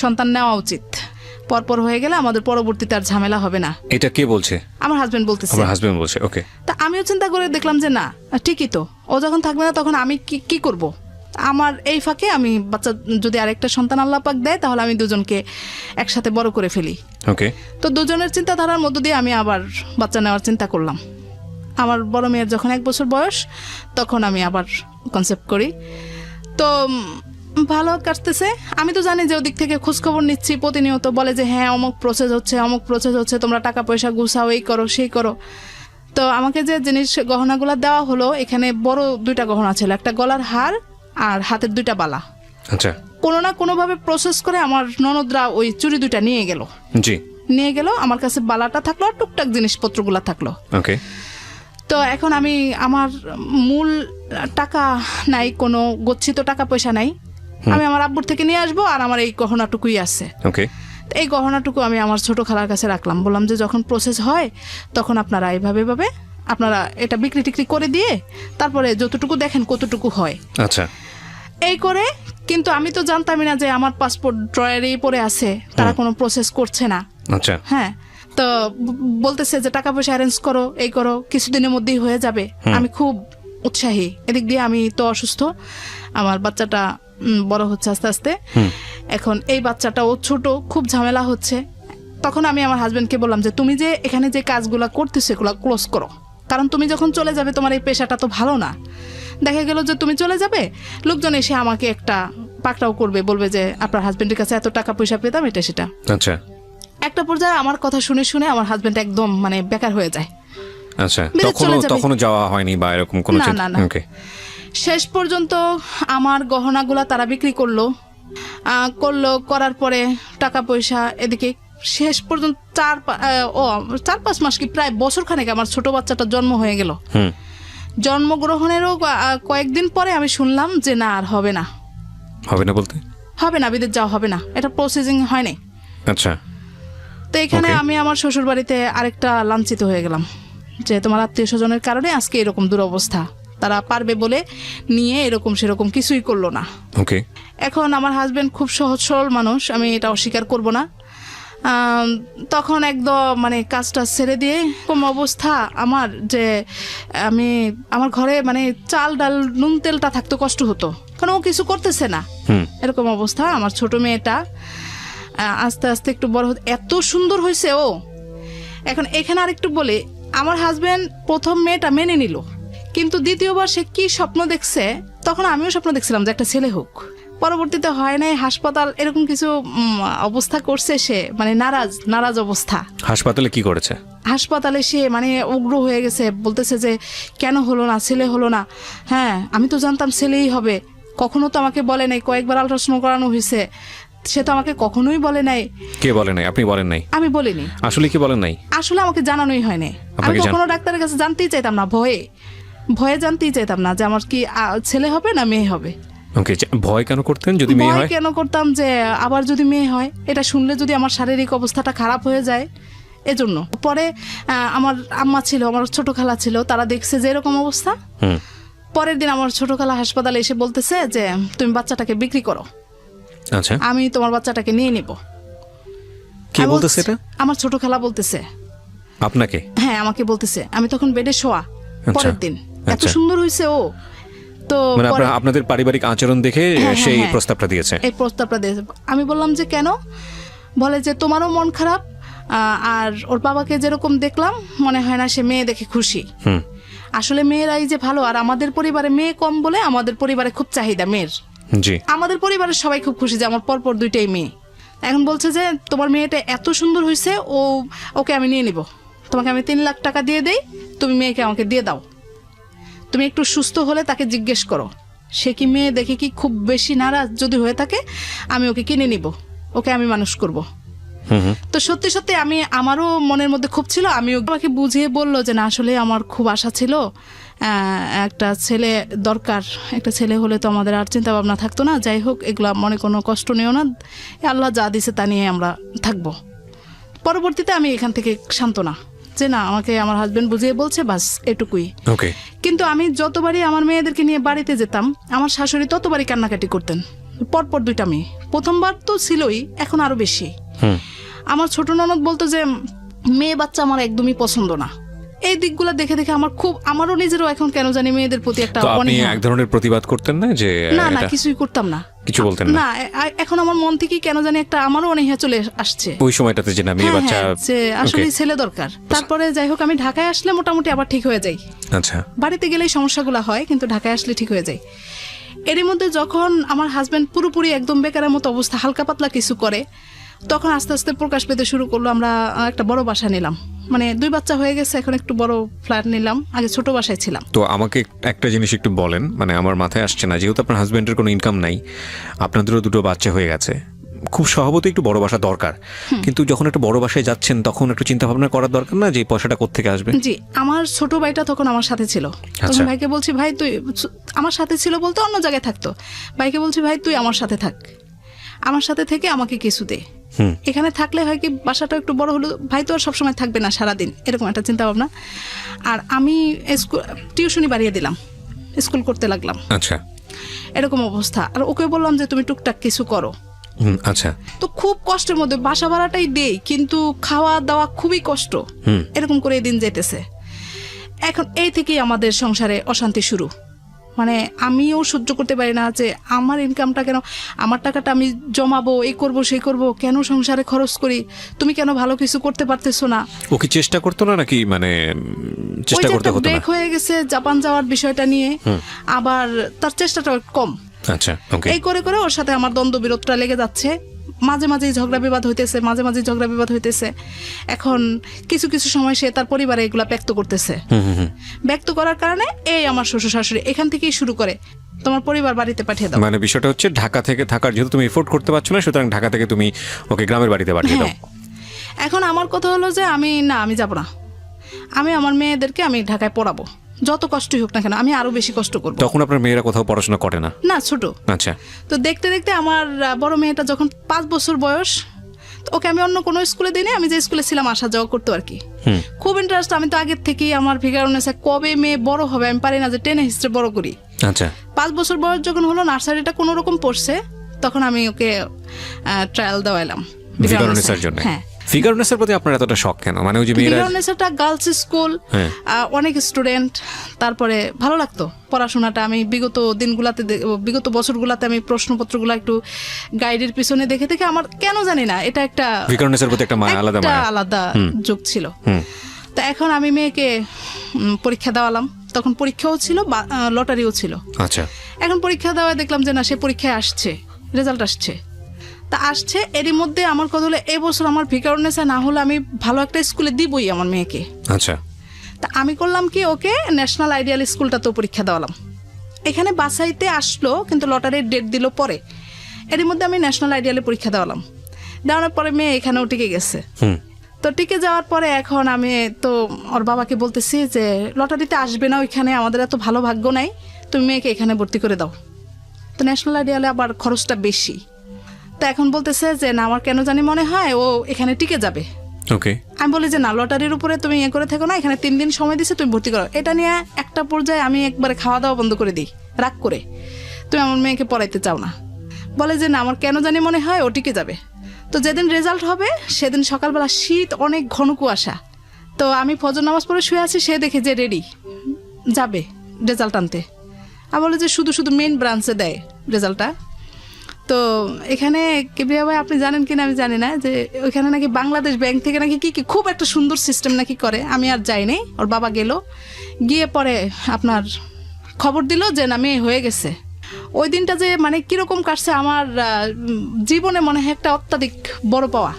সন্তান নেওয়া উচিত, পরপর হয়ে গেলে আমাদের পরবর্তীতে আর ঝামেলা হবে না। এটা কে বলছে? আমার হাজবেন্ড বলতেছে। আমার হাজবেন্ড বলছে, ওকে। তা আমিও চিন্তা করে দেখলাম যে না ঠিকই তো, ও যখন থাকবে না তখন আমি কি করব। আমার এই ফাঁকে আমি বাচ্চা যদি আরেকটা সন্তান আল্লাহ পাক দেয় তাহলে আমি দুজনকে একসাথে বড় করে ফেলি। ওকে। তো দুজনের চিন্তাধারার মধ্য দিয়ে আমি আবার বাচ্চা নেওয়ার চিন্তা করলাম। আমার বড় মেয়ের যখন 1 বছর বয়স তখন আমি আবার কনসেপ্ট করি। তো ভালো কাটতেছে। আমি তো জানি যে ওদিক থেকে খোঁজখবর নিচ্ছি প্রতিনিয়ত, বলে যে হ্যাঁ অমুক প্রসেস হচ্ছে, তোমরা টাকা পয়সা গুছাও, এই করো সেই করো। তো আমাকে যে জিনিস গহনাগুলো দেওয়া হলো, এখানে বড় 2টা গহনা ছিল, একটা গলার হার আর হাতের 2টা বালা। আচ্ছা। কোনো না কোনোভাবে প্রসেস করে আমার ননদরা ওই চুড়ি 2টা নিয়ে গেল। জি। নিয়ে গেল, আমার কাছে বালাটা থাকলো আর টুকটাক জিনিসপত্রগুলো থাকলো। ওকে। তো এখন আমি আমার মূল টাকা নাই, কোনো গচ্ছিত টাকা পয়সা নাই, আমি আমার আব্বুর থেকে নিয়ে আসবো, আর আমার এই গহনাটুকুই আছে। ওকে। এই গহনাটুকু আমি আমার ছোট খালার কাছে রাখলাম, বললাম যে যখন প্রসেস হয় তখন আপনারা এইভাবে আপনারা এটা বিক্রি টিক্রি করে দিয়ে তারপরে যতটুকু দেখেন কতটুকু হয়। আচ্ছা। এই করে, কিন্তু আমি তো জানতামই না যে আমার পাসপোর্ট ড্রয়ারেই পড়ে আছে, তারা কোনো প্রসেস করছে না। আচ্ছা। হ্যাঁ, তো বলতেছে যে টাকা পয়সা অ্যারেঞ্জ করো, এই করো, কিছুদিনের মধ্যেই হয়ে যাবে। আমি খুব উৎসাহী, এদিক দিয়ে আমি তো অসুস্থ, আমার বাচ্চাটা বড় হচ্ছে আস্তে আস্তে। এখন এই বাচ্চাটা ও ছোট, খুব ঝামেলা হচ্ছে। তখন আমি আমার হাজবেন্ডকে বললাম যে তুমি যে এখানে যে কাজগুলো করতেছো এগুলো ক্লোজ করো, কারণ তুমি যখন চলে যাবে তোমার এই পেশাটা তো ভালো না। দেখা গেল যে তুমি চলে যাবে, লোকজন এসে আমাকে একটা পাকড়াও করবে, বলবে যে আপনার হাজবেন্ডের কাছে এত টাকা পয়সা পেতাম, এটা সেটা। আচ্ছা। একটা পর্যায়ে আমার কথা শুনে শুনে আমার হাজবেন্ড একদম মানে বেকার হয়ে যায়। আচ্ছা, তখনও যাওয়া হয়নি বা এরকম কোনো চিন্তা? না। ওকে। শেষ পর্যন্ত আমার গহনাগুলা তারা বিক্রি করলো, করার পরে টাকা পয়সা এদিকে শেষ পর্যন্ত 4-5 মাস কি প্রায় বছরখানেক আমার ছোট বাচ্চাটা জন্ম হয়ে গেল। জন্মগ্রহণেরও কয়েকদিন পরে আমি শুনলাম যে না আর হবে না। বলতে হবে না, বিদেশ যাওয়া হবে না, এটা প্রসেসিং হয় নাই। আচ্ছা। তো এখানে আমি আমার শ্বশুর বাড়িতে আরেকটা লাঞ্ছিত হয়ে গেলাম যে তোমার আত্মীয় স্বজনের কারণে আজকে এরকম দুরবস্থা, তারা পারবে বলে নিয়ে এরকম সেরকম কিছুই করলো না। ওকে। এখন আমার হাজবেন্ড খুব সহজ সরল মানুষ, আমি এটা অস্বীকার করব না। তখন একদম মানে কাজটা ছেড়ে দিয়ে এরকম অবস্থা আমার যে আমি আমার ঘরে মানে চাল ডাল নুন তেলটা থাকতে কষ্ট হতো, কারণ ও কিছু করতেছে না। এরকম অবস্থা। আমার ছোট মেয়েটা আস্তে আস্তে একটু বড় হতে এত সুন্দর হয়েছে ও। এখন এখানে আরেকটু বলে, আমার হাজবেন্ড প্রথম মেয়েটা মেনে নিল, কিন্তু দ্বিতীয়বার সে কি স্বপ্ন দেখছে, তখন আমিও স্বপ্ন দেখছিলাম যে একটা ছেলে হোক। পরবর্তীতে হয় নাই, হাসপাতাল এরকম কিছু অবস্থা করছে সে, মানে নারাজ অবস্থা। হাসপাতালে কি করেছে? হাসপাতালে সে মানে উগ্র হয়ে গেছে, বলতেছে যে কেন হলো না, ছেলে হলো না। হ্যাঁ, আমি তো জানতাম ছেলেই হবে, কখনো তো আমাকে বলে নাই, কয়েকবার আল্ট্রাসাউন্ড করানো হয়েছে, সে তো আমাকে কখনোই বলে নাই। কে বলে নাই? আপনি বলেন নাই? আমি বলিনি। আসলে কি বলেন নাই? আসলে আমাকে জানানোই হয়নি। আমি কখনো ডাক্তারের কাছে জানতেই চাইতাম না, ভয়ে জানতেই চাইতাম না যে আমার কি ছেলে হবে না মেয়ে হবে। ওকে। ভয় কেন করতেন? যদি মেয়ে হয় কেন করতাম যে আবার যদি মেয়ে হয়, এটা শুনলে যদি আমার শারীরিক অবস্থাটা খারাপ হয়ে যায়, এজন্য। পরে আমার আম্মা ছিল, আমার ছোট খালা ছিল, তারা দেখছে যে এরকম অবস্থা। পরের দিন আমার ছোট খালা হাসপাতালে এসে বলতেছে যে তুমি বাচ্চাটাকে বিক্রি করো, আচ্ছা, আমি তোমার বাচ্চাটাকে নিয়ে নিব। কে বলতেছে এটা? আমার ছোট খালা বলতেছে। আপনাকে? হ্যাঁ, আমাকে বলতেছে। আমি তখন বেডে শোয়া। পরের দিন এত সুন্দর হয়েছে ও। তো মানে আপনাদের পারিবারিক আচরণ দেখে সেই প্রস্তাবটা দিয়েছে? এই প্রস্তাবটা দিয়েছে। আমি বললাম যে কেন? বলে যে তোমারও মন খারাপ, আর ওর বাবাকে যেরকম দেখলাম মনে হয় না সে মেয়ে দেখে খুশি। আসলে মেয়েরাই যে ভালো, আর আমাদের পরিবারে মেয়ে কম বলে আমাদের পরিবারে খুব চাহিদা মেয়ের। জি। আমাদের পরিবারের সবাই খুব খুশি যে আমার পরপর 2টাই মেয়ে। এখন বলছে যে তোমার মেয়েটা এত সুন্দর হয়েছে, ওকে আমি নিয়ে নিব, তোমাকে আমি 3 লাখ টাকা দিয়ে দেই, তুমি মেয়েকে আমাকে দিয়ে দাও। তুমি একটু সুস্থ হলে তাকে জিজ্ঞেস করো সে কি মেয়ে দেখে কি খুব বেশি নারাজ, যদি হয়ে থাকে আমি ওকে কিনে নিব, ওকে আমি মানুষ করব। তো সত্যি সত্যি আমারও মনের মধ্যে খুব ছিল। আমি আমাকে বুঝিয়ে বললো যে না, আসলে আমার খুব আশা ছিল, একটা ছেলে দরকার, একটা ছেলে হলে তো আমাদের আর চিন্তা ভাবনা থাকতো না। যাই হোক, এগুলা মনে কোনো কষ্ট নিও না, আল্লাহ যা দিছে তা নিয়ে আমরা থাকবো। পরবর্তীতে আমি এখান থেকে সান্ত্বনা যে না আমাকে আমার হাজবেন্ড বুঝিয়ে বলছে, বাস এটুকুই। ওকে। কিন্তু আমি যতবারই আমার মেয়েদেরকে নিয়ে বাড়িতে যেতাম, আমার শাশুড়ি ততবারই কান্নাকাটি করতেন। পরপর 2টা মেয়ে, প্রথমবার তো ছিলই, এখন আরো বেশি। আমার ছোট ননদ বলতো যে মেয়ে বাচ্চা আমার একদমই পছন্দ না। এই দিকগুলো দেখে দেখে আমারও নিজেরও এখন কেন জানি মেয়েদের প্রতি একটা তো আপনি অনীহা। এক ধরনের প্রতিবাদ করতেন না যে না এটা কিছুই করতাম না, কিছু বলতেন না? না এখন আমার মন থেকে কেন জানি একটা আমারও অনীহা চলে আসছে ওই সময়টাতে যে না মেয়ে বাচ্চা, যে আসলে Okay. ছেলে দরকার। তারপরে যাই হোক আমি ঢাকায় আসলে মোটামুটি আবার ঠিক হয়ে যাই। আচ্ছা। বাড়িতে গেলেই সমস্যাগুলো হয়, কিন্তু ঢাকায় আসলে ঠিক হয়ে যায়। এরই মধ্যে যখন আমার হাজবেন্ড পুরোপুরি একদম বেকারের মতো অবস্থা, হালকা পাতলা কিছু করে, তখন আস্তে আস্তে প্রকাশ পেতে শুরু করলো। আমরা একটা বড় বাসা নিলাম, মানে 2 বাচ্চা হয়ে গেছে, এখন একটু বড় ফ্ল্যাট নিলাম, আগে ছোট বাসায় ছিলাম। তো আমাকে একটা জিনিস একটু বলেন, মানে আমার মাথায় আসছে না, যেহেতু আপনার হাজবেন্ডের কোনো ইনকাম নাই, আপনাদেরও 2টো বাচ্চা হয়ে গেছে, খুব স্বভাবতই একটু বড় বাসা দরকার, কিন্তু যখন একটা বড় বাসায় যাচ্ছেন তখন একটু চিন্তা ভাবনা করার দরকার না যে এই পয়সাটা কোত্থেকে আসবে? জি, আমার ছোট ভাইটা তখন আমার সাথে ছিল। তখন আচ্ছা। ভাইকে বলছি, ভাই তুই আমার সাথে ছিল বলতে অন্য জায়গায় থাকতো। ভাইকে বলছি, ভাই তুই আমার সাথে থাক, আমার সাথে থেকে আমাকে কিছু দে। এখানে থাকলে হয় কি বাসাটা একটু বড় হলো, ভাই তো আর সবসময় থাকবে না সারাদিন, এরকম একটা চিন্তা ভাবনা। আর আমি টিউশনি বাড়িয়ে দিলাম, স্কুল করতে লাগলাম, আচ্ছা। এরকম অবস্থা। আর ওকে বললাম যে তুমি টুকটাক কিছু করো। আচ্ছা। তো খুব কষ্টের মধ্যে বাসা ভাড়াটাই দেই, কিন্তু খাওয়া দাওয়া খুবই কষ্ট, এরকম করে দিন যেতেছে। এখন এই থেকেই আমাদের সংসারে অশান্তি শুরু। মানে আমিও সহ্য করতে পারি না যে আমার ইনকামটা কেন, আমার টাকাটা আমি জমাবো, এই করব সেই করব, কেন সংসারে খরচ করি, তুমি কেন ভালো কিছু করতে পারতেছো না। ও কি চেষ্টা করতো না নাকি, মানে চেষ্টা করতে হতো না? ব্রেক হয়ে গেছে জাপান যাওয়ার বিষয়টা নিয়ে, আবার তার চেষ্টাটা কম। আচ্ছা। ওকে। এই করে করে ওর সাথে আমার দ্বন্দ্ব বিরোধটা লেগে যাচ্ছে, মাঝে মাঝে ঝগড়া বিবাদ হইতেছে। এখন কিছু কিছু সময় সে তার পরিবারে এগুলা ব্যক্ত করতেছে। ব্যক্ত করার কারণে এই আমার শ্বশুর শাশুড়ি এখান থেকেই শুরু করে, তোমার পরিবার বাড়িতে পাঠিয়ে দাও। মানে বিষয়টা হচ্ছে ঢাকা থেকে থাকার, যেহেতু তুমি এফোর্ড করতে পারছো না, সুতরাং ঢাকা থেকে তুমি ওকে গ্রামের বাড়িতে পাঠিয়ে দাও। হ্যাঁ, এখন আমার কথা হলো যে আমি যাব না, আমি আমার মেয়েদেরকে আমি ঢাকায় পড়াবো, যত কষ্টই হোক না কেন, আমি আরো বেশি কষ্ট করবো। তখন আপনার মেয়েরা কোথাও পড়াশোনা করে না? না, ছোট। আচ্ছা। তো দেখতে দেখতে আমার বড় মেয়েটা যখন 5 বছর বয়স, তো ওকে আমি অন্য কোনো স্কুলে দিই না, আমি যে স্কুলে ছিলাম আসা যাওয়া করতো আর কি। খুব ইন্টারেস্ট, আমি তো আগের থেকেই আমার ফিগারনেসে কবে মেয়ে বড় হবে আমি পারি না যে টেনে হিস্ট্রি বড় করি। আচ্ছা। 5 বছর বয়স যখন হলো, নার্সারিটা কোনো রকম পড়ছে, তখন আমি ওকে ট্রায়াল দেওয়াইলাম ফিগারনেসের জন্য। হ্যাঁ, ফিগারনেসের প্রতি আপনার এতটা শখ কেন? মানে ওই যে মেয়েরা, ফিগারনেসটা গার্লস স্কুল, অনেক স্টুডেন্ট, তারপরে ভালো লাগতো পড়াশোনাটা। আমি বিগত বছরগুলাতে আমি প্রশ্নপত্রগুলো একটু গাইডের পিছনে দেখে দেখে আমার কেন জানি না এটা একটা ফিগারনেসের প্রতি একটা আলাদা যোগ ছিল। তো এখন আমি মেয়েকে পরীক্ষা দেওয়ালাম, তখন পরীক্ষাও ছিল, লটারিও ছিল। আচ্ছা। এখন পরীক্ষা দেওয়া দেখলাম যে না, সে পরীক্ষায় আসছে, রেজাল্ট আসছে। তা আসছে, এরই মধ্যে আমার কথা হলো এবছর আমার ফিগারনেস না হলে আমি ভালো একটা স্কুলে দিবই আমার মেয়েকে। আচ্ছা। তা আমি করলাম কি, ওকে ন্যাশনাল আইডিয়াল স্কুলটাতেও পরীক্ষা দেওয়ালাম। এখানে বাসাইতে আসলো, কিন্তু লটারির ডেট দিল পরে। এরই মধ্যে আমি ন্যাশনাল আইডিয়ালে পরীক্ষা দেওয়ানোর পরে মেয়ে এখানেও টিকে গেছে। তো টিকে যাওয়ার পরে এখন আমি তো ওর বাবাকে বলতেছি যে লটারিতে আসবে না ওইখানে, আমাদের এত ভালো ভাগ্য নাই, তুমি মেয়েকে এখানে ভর্তি করে দাও। তো ন্যাশনাল আইডিয়ালে আবার খরচটা বেশি। তো এখন বলতেছে যে না, আমার কেন জানি মনে হয় ও এখানে টিকে যাবে। ওকে। আমি বলি যে না, লটারির উপরে তুমি করে থাকো না, এখানে 3 দিন সময় দিছে, তুমি ভর্তি করো। এটা নিয়ে একটা পর্যায়ে আমি একবারে খাওয়া দাওয়া বন্ধ করে দিই, রাগ করে, তুমি আমার মেয়েকে পড়াইতে চাও না। বলে যে না, আমার কেন জানি মনে হয় ও টিকে যাবে। তো যেদিন রেজাল্ট হবে সেদিন সকালবেলা শীত, অনেক ঘন কুয়াশা। তো আমি ফজর নামাজ পড়ে শুয়ে আছি, সে দেখে যে রেডি যাবে রেজাল্ট আনতে। আমি বলে যে শুধু শুধু মেইন ব্রাঞ্চে দেয় রেজাল্টটা। তো এখানে কিবরিয়া ভাই আপনি জানেন কিনা আমি জানি না, যে ওইখানে নাকি বাংলাদেশ ব্যাংক থেকে নাকি কি খুব একটা সুন্দর সিস্টেম নাকি করে। আমি আর যাইনি, ওর বাবা গেল, গিয়ে পরে আপনার খবর দিল যে না, মেয়ে হয়ে গেছে। ওই দিনটা যে মানে কিরকম কাটছে আমার জীবনে, মনে হয় একটা অত্যাধিক বড় পাওয়া।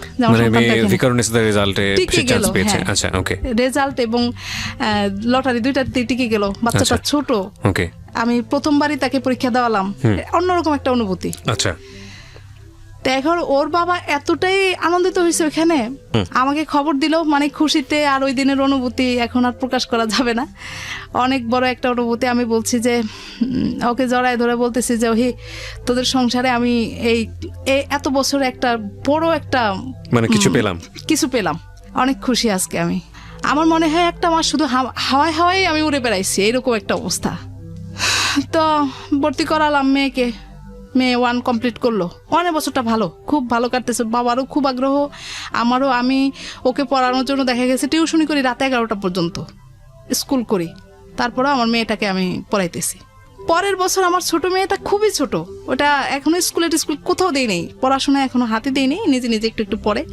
রেজাল্ট এবং লটারি দুইটাতেই টিকে গেল, বাচ্চাটা ছোট। আমি প্রথমবারই তাকে পরীক্ষা দেওয়ালাম, অন্যরকম একটা অনুভূতি। আচ্ছা। তো এখন ওর বাবা এতটাই আনন্দিত হয়েছে ওইখানে, আমাকে খবর দিল, মানে খুশিতে। আর ওই দিনের অনুভূতি এখন আর প্রকাশ করা যাবে না, অনেক বড় একটা অনুভূতি। আমি বলছি যে ওকে জড়ায় ধরে বলতেছি যে ওহি, তোদের সংসারে আমি এই এত বছর একটা বড় একটা মানে কিছু পেলাম, অনেক খুশি আজকে আমি। আমার মনে হয় একটা মাস শুধু হাওয়ায় হাওয়ায় আমি উড়ে বেড়াইছি, এরকম একটা অবস্থা। তো ভর্তি করালাম মেয়েকে, মেয়ে 1 কমপ্লিট করলো। 1 বছরটা ভালো, খুব ভালো কাটতেছে, বাবারও খুব আগ্রহ, আমারও। আমি ওকে পড়ানোর জন্য দেখা গেছে টিউশনি করি রাতে 11টা পর্যন্ত, স্কুল করি, তারপরে আমার মেয়েটাকে আমি পড়াইতেছি। পরের বছর আমার ছোট মেয়েটা খুবই ছোট, ওটা এখনো স্কুল কোথাও দেই নেই, পড়াশোনা এখনো হাতে দেই নেই, নিজে নিজে একটু একটু পড়ে।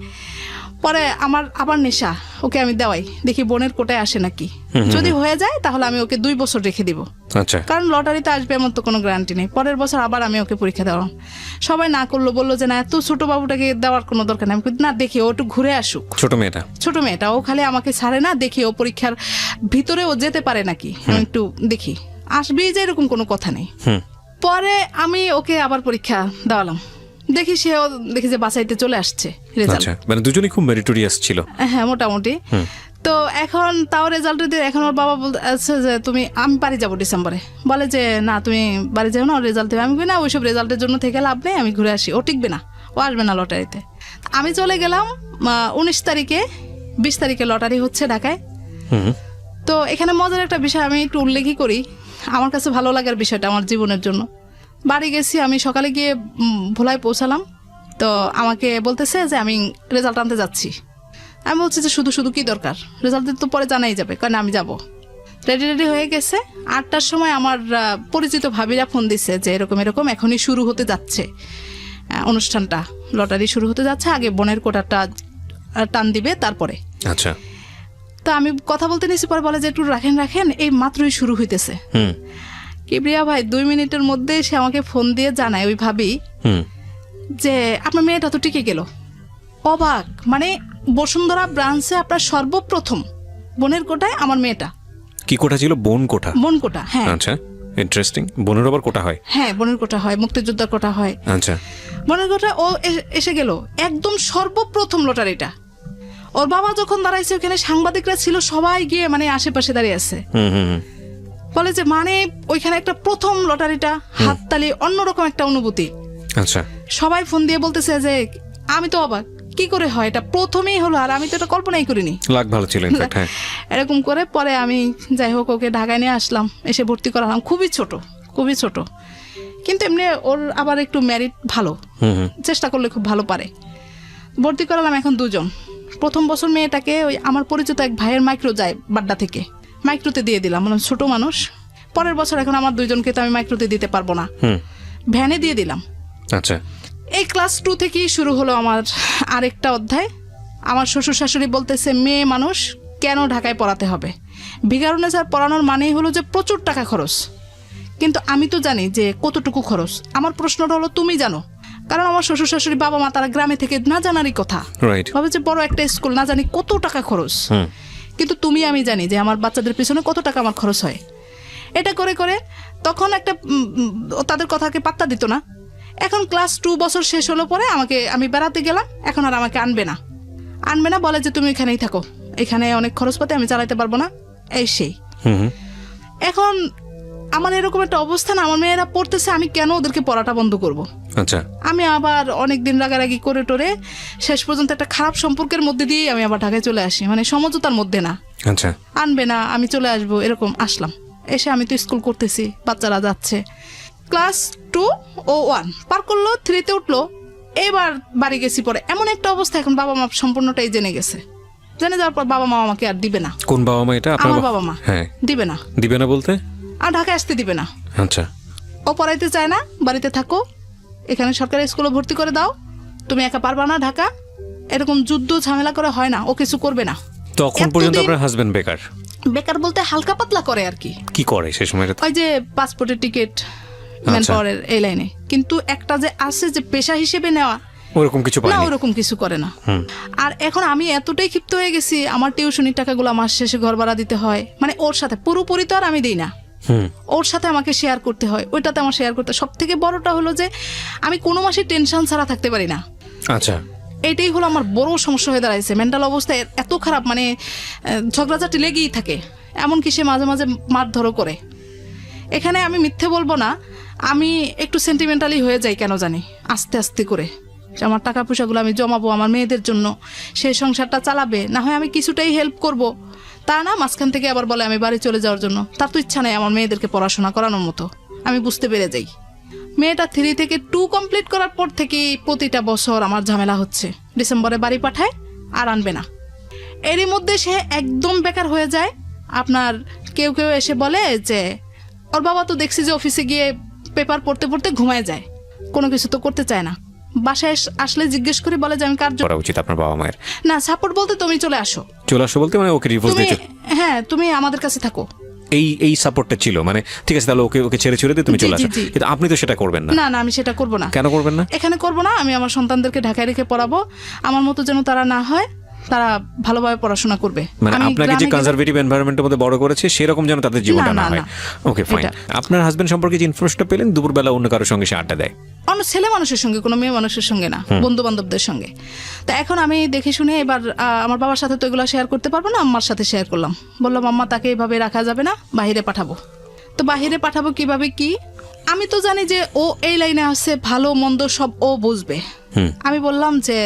পরে আমার আবার নেশা, ওকে আমি দেওয়াই, দেখি বোনের কোটায় আসে নাকি, যদি হয়ে যায় তাহলে আমি ওকে 2 বছর রেখে দিব, আচ্ছা, কারণ লটারিতে আসবে এমন তো কোনো গ্যারান্টি নেই। পরের বছর আবার আমি ওকে পরীক্ষা দেওয়াম, সবাই না করলো, বললো যে না এত ছোট বাবুটাকে দেওয়ার কোনো দরকার নেই। আমি বলি, না দেখি ও একটু ঘুরে আসুক, ছোট মেয়েটা ও খালি আমাকে ছাড়ে না, দেখি ও পরীক্ষার ভিতরে ও যেতে পারে নাকি, আমি একটু দেখি, আসবেই যে এরকম কোনো কথা নেই। পরে আমি ওকে আবার পরীক্ষা দেওয়ালাম, দেখি সেও দেখি যে বাসাইতে চলে আসছে রেজাল্ট। মানে দুজনেই খুব মেরিটোরিয়াস ছিল। হ্যাঁ, মোটামুটি। তো এখন তাও রেজাল্ট দিয়ে এখন ওর বাবা বলছে যে আমি বাড়ি যাবো ডিসেম্বরে, বলে যে না তুমি বাড়ি যাও না, রেজাল্ট দেবে। আমি বলি না, ওইসব রেজাল্টের জন্য থেকে লাভ নেই, আমি ঘুরে আসি, ও টিকবে না, ও আসবে না লটারিতে। আমি চলে গেলাম 19 তারিখে, 20 তারিখে লটারি হচ্ছে ঢাকায়। তো এখানে মজার একটা বিষয় আমি একটু উল্লেখই করি, আমার কাছে ভালো লাগার বিষয়টা আমার জীবনের জন্য। বাড়ি গেছি আমি, সকালে গিয়ে ভোলায় পৌঁছালাম, তো আমাকে বলতেছে যে আমি রেজাল্ট আনতে যাচ্ছি। আমি বলছি যে শুধু শুধু কি দরকার, রেজাল্ট তো পরে জানাই যাবে, কারণ আমি যাব। রেডি হয়ে গেছে। 8টার সময় আমার পরিচিত ভাবিরা ফোন দিছে যে এরকম এরকম এখনই শুরু হতে যাচ্ছে অনুষ্ঠানটা, লটারি শুরু হতে যাচ্ছে, আগে বোনের কোটাটা টান দিবে তারপরে। আচ্ছা, তো আমি কথা বলতে নিয়েছি, পরে বলে যে একটু রাখেন, এই মাত্রই শুরু হইতেছে। কিবরিয়া ভাই 2 মিনিটের মধ্যে সে আমাকে ফোন দিয়ে জানায় ওই ভাবি যে আপনার মেয়েটা তো টিকে গেল। অবাক, মানে বসুন্ধরা ব্রাঞ্চে আপনার সর্বপ্রথম বোনের কোটায় আমার মেয়েটা। কি কোটা ছিল? বোন কোটা। হ্যাঁ। আচ্ছা, ইন্টারেস্টিং। বোনের আবার কোটা হয়? হ্যাঁ, বোনের কোটা হয়, মুক্তিযোদ্ধার কোটা হয়। আচ্ছা, বোনের কোটা ও এসে গেল একদম সর্বপ্রথম লটারিটা। ওর বাবা যখন দাঁড়াইছে, ওখানে সাংবাদিকরা ছিল, সবাই গিয়ে মানে আশেপাশে দাঁড়িয়ে আছে, বলে যে মানে ওইখানে একটা প্রথম লটারিটা, হাততালি, অন্যরকম একটা অনুভূতি। আচ্ছা, সবাই ফোন দিয়ে বলতেছে যে আমি তো অবাক, কি করে হয়, এটা প্রথমেই হলো, আর আমি তো এটা কল্পনাই করিনি। লাখ ভালো ছিল ইনফ্যাক্ট। হ্যাঁ, এরকম করে পরে আমি যাই হোক ওকে ঢাকায় নিয়ে আসলাম, এসে ভর্তি করালাম। খুবই ছোট, কিন্তু এমনি ওর আবার একটু ম্যারিট ভালো, চেষ্টা করলে খুব ভালো পারে। ভর্তি করালাম এখন 2 জন। প্রথম বছর মেয়েটাকে ওই আমার পরিচিত এক ভাইয়ের মাইক্রো যায় বাড্ডা থেকে, মাইক্রোতে দিয়ে দিলাম, মানে ছোট মানুষ। পরের বছর এখন আমার 2 জনকে তো আমি মাইক্রোতে দিতে পারবো না, ভ্যানে দিয়ে দিলাম। আচ্ছা, এই ক্লাস 2 থেকেই শুরু হলো আমার আরেকটা অধ্যায়। আমার শ্বশুর শাশুড়ি বলতেছে মেয়ে মানুষ কেন ঢাকায় পড়াতে হবে, ভিকারুন্নেসা পড়ানোর মানেই হলো যে প্রচুর টাকা খরচ। কিন্তু আমি তো জানি যে কতটুকু খরচ। আমার প্রশ্নটা হলো তুমি জানো, কারণ আমার শ্বশুর শাশুড়ি বাবা মা তারা গ্রামে থেকে না জানারই কথা, ভাবে যে বড় একটা স্কুল, না জানি কত টাকা খরচ। কিন্তু আমি জানি যে আমার বাচ্চাদের পিছনে কত টাকা আমার খরচ হয়। এটা করে করে তখন একটা তাদের কথাকে পাত্তা দিত না। এখন ক্লাস 2 বছর শেষ হলো পরে আমি বেড়াতে গেলাম, এখন আর আমাকে আনবে না, বলে যে তুমি এখানেই থাকো, এখানে অনেক খরচপাতি, আমি চালাইতে পারবো না, এই সেই। এখন আমার এরকম একটা অবস্থা না, আমার মেয়েরা পড়তেছে, আমি কেন ওদেরকে পড়াটা বন্ধ করব? আচ্ছা, আমি আবার অনেকদিন রাগারাগি করে টোরে শেষ পর্যন্ত একটা খারাপ সম্পর্কের মধ্যে দিয়ে আমি আবার ঢাকায় চলে আসি, মানে সমঝোতার মধ্যে না। আচ্ছা, আনবে না, আমি চলে আসবো, এরকম আসলাম। এসে আমি তো স্কুল করতেছি, বাচ্চারা যাচ্ছে। ক্লাস 2 ও 1 পার করলো, 3-তে উঠলো। এবার বাড়ি গেছি, পরে এমন একটা অবস্থা, এখন বাবা মা সম্পূর্ণটাই জেনে গেছে। জেনে যাওয়ার পর বাবা মা আমাকে আর দিবে না। কোন বাবা মা এটা? আমার বাবা মা। হ্যাঁ, দিবে না বলতে আর ঢাকায় আসতে দিবে না। আচ্ছা, ও পড়াইতে চায় না, বাড়িতে থাকো, এখানে সরকারি স্কুলে ভর্তি করে দাও, তুমি একা পারবা না ঢাকা, এরকম যুদ্ধ ঝামেলা করে হয় না, ও কিছু করবে না। তখন পর্যন্ত আপনার হাজবেন্ড বেকার বলতে হালকা পাতলা করে আর কি করে সে সময়, ওই যে পাসপোর্টের টিকিট, ম্যান পাওয়ারের এই লাইনে। কিন্তু একটা যে আছে যে পেশা হিসেবে নেওয়া, ওরকম কিছু করে না। আর এখন আমি এতটাই ক্ষিপ্ত হয়ে গেছি, আমার টিউশনির টাকাগুলো মাস শেষে ঘর ভাড়া দিতে হয়, মানে ওর সাথে পুরোপুরি তো আর আমি দিই না, ওর সাথে আমাকে শেয়ার করতে হয়, ওইটাতে আমার শেয়ার করতে। সব থেকে বড়টা হলো যে আমি কোনো মাসে টেনশন ছাড়া থাকতে পারি না। আচ্ছা, এটাই হলো আমার বড় সমস্যা হয়ে দাঁড়াইছে। মেন্টাল অবস্থা এত খারাপ, মানে ঝগড়াঝাটি লেগেই থাকে, এমনকি সে মাঝে মাঝে মারধরও করে। এখানে আমি মিথ্যে বলবো না, আমি একটু সেন্টিমেন্টালি হয়ে যাই কেন জানি, আস্তে আস্তে করে যে আমার টাকা পয়সাগুলো আমি জমাবো আমার মেয়েদের জন্য, সেই সংসারটা চালাবে, না হয় আমি কিছুটাই হেল্প করব। তা না, মাঝখান থেকে আবার বলে আমি বাড়ি চলে যাওয়ার জন্য। তার তো ইচ্ছা নেই আমার মেয়েদেরকে পড়াশোনা করানোর মতো। আমি বুঝতে পেরে যাই। মেয়েটা 3 থেকে 2 কমপ্লিট করার পর থেকে প্রতিটা বছর আমার ঝামেলা হচ্ছে। ডিসেম্বরে বাড়ি পাঠায় আর আনবে না। এরই মধ্যে সে একদম বেকার হয়ে যায়। আপনার কেউ কেউ এসে বলে যে ওর বাবা তো দেখছি যে অফিসে গিয়ে পেপার পড়তে পড়তে ঘুমায় যায়, কোনো কিছু তো করতে চায় না। বাসায় আসলে জিজ্ঞেস করে বলে যে আমি কার জন্য। করা উচিত আপনার বাবা মায়ের? না, সাপোর্ট বলতে তুমি চলে আসো। চলে আসো বলতে মানে ওকে ডিভোর্স তুমি, দিয়ে হ্যাঁ, তুমি আমাদের কাছে থাকো। এই সাপোর্টটা ছিল, মানে ঠিক আছে তাহলে ওকে ছেড়ে দিয়ে তুমি জি, চলে জি, আসো। জি। কিন্তু আপনি তো সেটা করবেন না। না না, আমি সেটা করব না। কেন করবেন না? এখানে করব না। আমি আমার সন্তানদেরকে ঢাকায় রেখে পড়াবো। আমার মতো যেন তারা না হয়, তারা ভালোভাবে পড়াশোনা করবে। মানে আমি আপনাকে যে গ্রামে গেলে- কনজারভেটিভ এনভায়রনমেন্টের মধ্যে বড় করেছে সেরকম যেন তাদের জীবনটা না, না হয়। না। Okay fine. এটা। আপনার হাজবেন্ড সম্পর্কে যে ইনফরমেশনটা পেলেন দুপুরবেলা অন্য কারোর সঙ্গে সে আড্ডা দেয়? অন্য ছেলে মানুষের সঙ্গে, কোনো মেয়ে মানুষের সঙ্গে না, বন্ধু বান্ধবদের সঙ্গে। তো এখন আমি দেখে শুনে এবার আমার বাবার সাথে তো এগুলো শেয়ার করতে পারবো না, আম্মার সাথে শেয়ার করলাম। বললাম আম্মা তাকে এইভাবে রাখা যাবে না, বাহিরে পাঠাবো। তো বাহিরে পাঠাবো কিভাবে কি? আমি তো জানি যে ও এই লাইনে আছে, ভালো মন্দ সব ও বুঝবে। আমি বললাম যে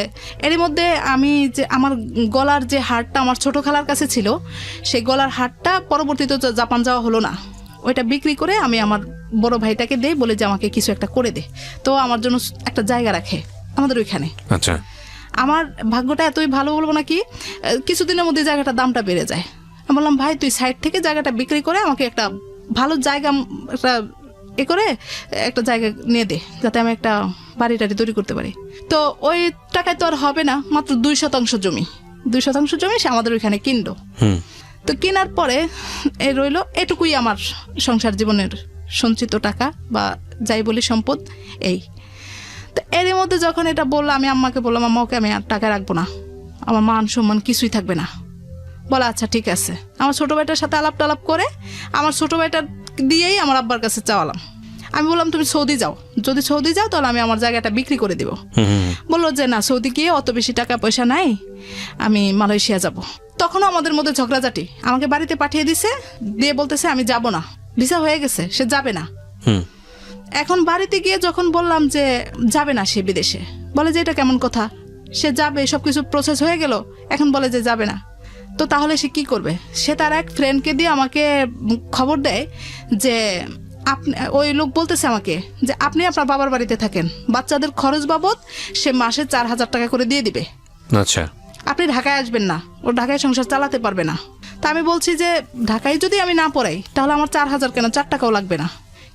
এরই মধ্যে আমি যে আমার গলার যে হারটা আমার ছোট খালার কাছে ছিল, সেই গলার হারটা পরবর্তীতে তো জাপান যাওয়া হলো না, ওইটা বিক্রি করে আমি আমার বড় ভাইটাকে দেই, বলে যে আমাকে কিছু একটা করে দে। তো আমার জন্য একটা জায়গা রাখে আমাদের ওইখানে। আচ্ছা। আমার ভাগ্যটা এতই ভালো বলবো নাকি, কিছুদিনের মধ্যে জায়গাটার দামটা বেড়ে যায়। আমি বললাম ভাই তুই সাইড থেকে জায়গাটা বিক্রি করে আমাকে একটা ভালো জায়গা, একটা করে একটা জায়গা নিয়ে দে, যাতে আমি একটা বাড়ি টাড়ি তৈরি করতে পারি। তো ওই টাকায় তো আর হবে না, মাত্র 2% জমি, 2% জমি সে আমাদের ওইখানে কিনলো। তো কেনার পরে রইলো এটুকুই আমার সংসার জীবনের সঞ্চিত টাকা বা যাই বলি সম্পদ। এই তো এর মধ্যে যখন এটা বললো, আমি আম্মাকে বললাম আম্মা ওকে আমি আর টাকা রাখবো না, আমার মান সম্মান কিছুই থাকবে না। বলে আচ্ছা ঠিক আছে। আমার ছোটো ভাইটার সাথে আলাপ টালাপ করে আমার ছোটো ভাইটার দিয়েই আমার আব্বার কাছে চাওয়ালাম। আমি বললাম তুমি সৌদি যাও, যদি সৌদি যাও তাহলে আমি আমার জায়গাটা বিক্রি করে দিব। বললো যে না, সৌদি গিয়ে অত বেশি টাকা পয়সা নাই, আমি মালয়েশিয়া যাব। তখনও আমাদের মধ্যে ঝগড়াঝাটি। আমাকে বাড়িতে পাঠিয়ে দিছে, দিয়ে বলতেছে আমি যাব না, ভিসা হয়ে গেছে, সে যাবে না। এখন বাড়িতে গিয়ে যখন বললাম যে যাবে না সে বিদেশে, বলে যে এটা কেমন কথা, সে যাবে, সবকিছু প্রসেস হয়ে গেল, এখন বলে যে যাবে না। তো তাহলে সে কি করবে? সে তার এক ফ্রেন্ডকে দিয়ে আমাকে খবর দেয় যে আপনি, ওই লোক বলতেছে আমাকে যে আপনি আপনার বাবার বাড়িতে থাকেন, বাচ্চাদের খরচ বাবদ সে মাসে 4,000 টাকা করে দিয়ে দিবে। আচ্ছা। আপনি ঢাকায় আসবেন না, ও ঢাকায় সংসার চালাতে পারবে না। তা আমি বলছি যে ঢাকায় যদি আমি না পড়াই তাহলে আমার 4,000 কেন, 4 টাকাও লাগবে না।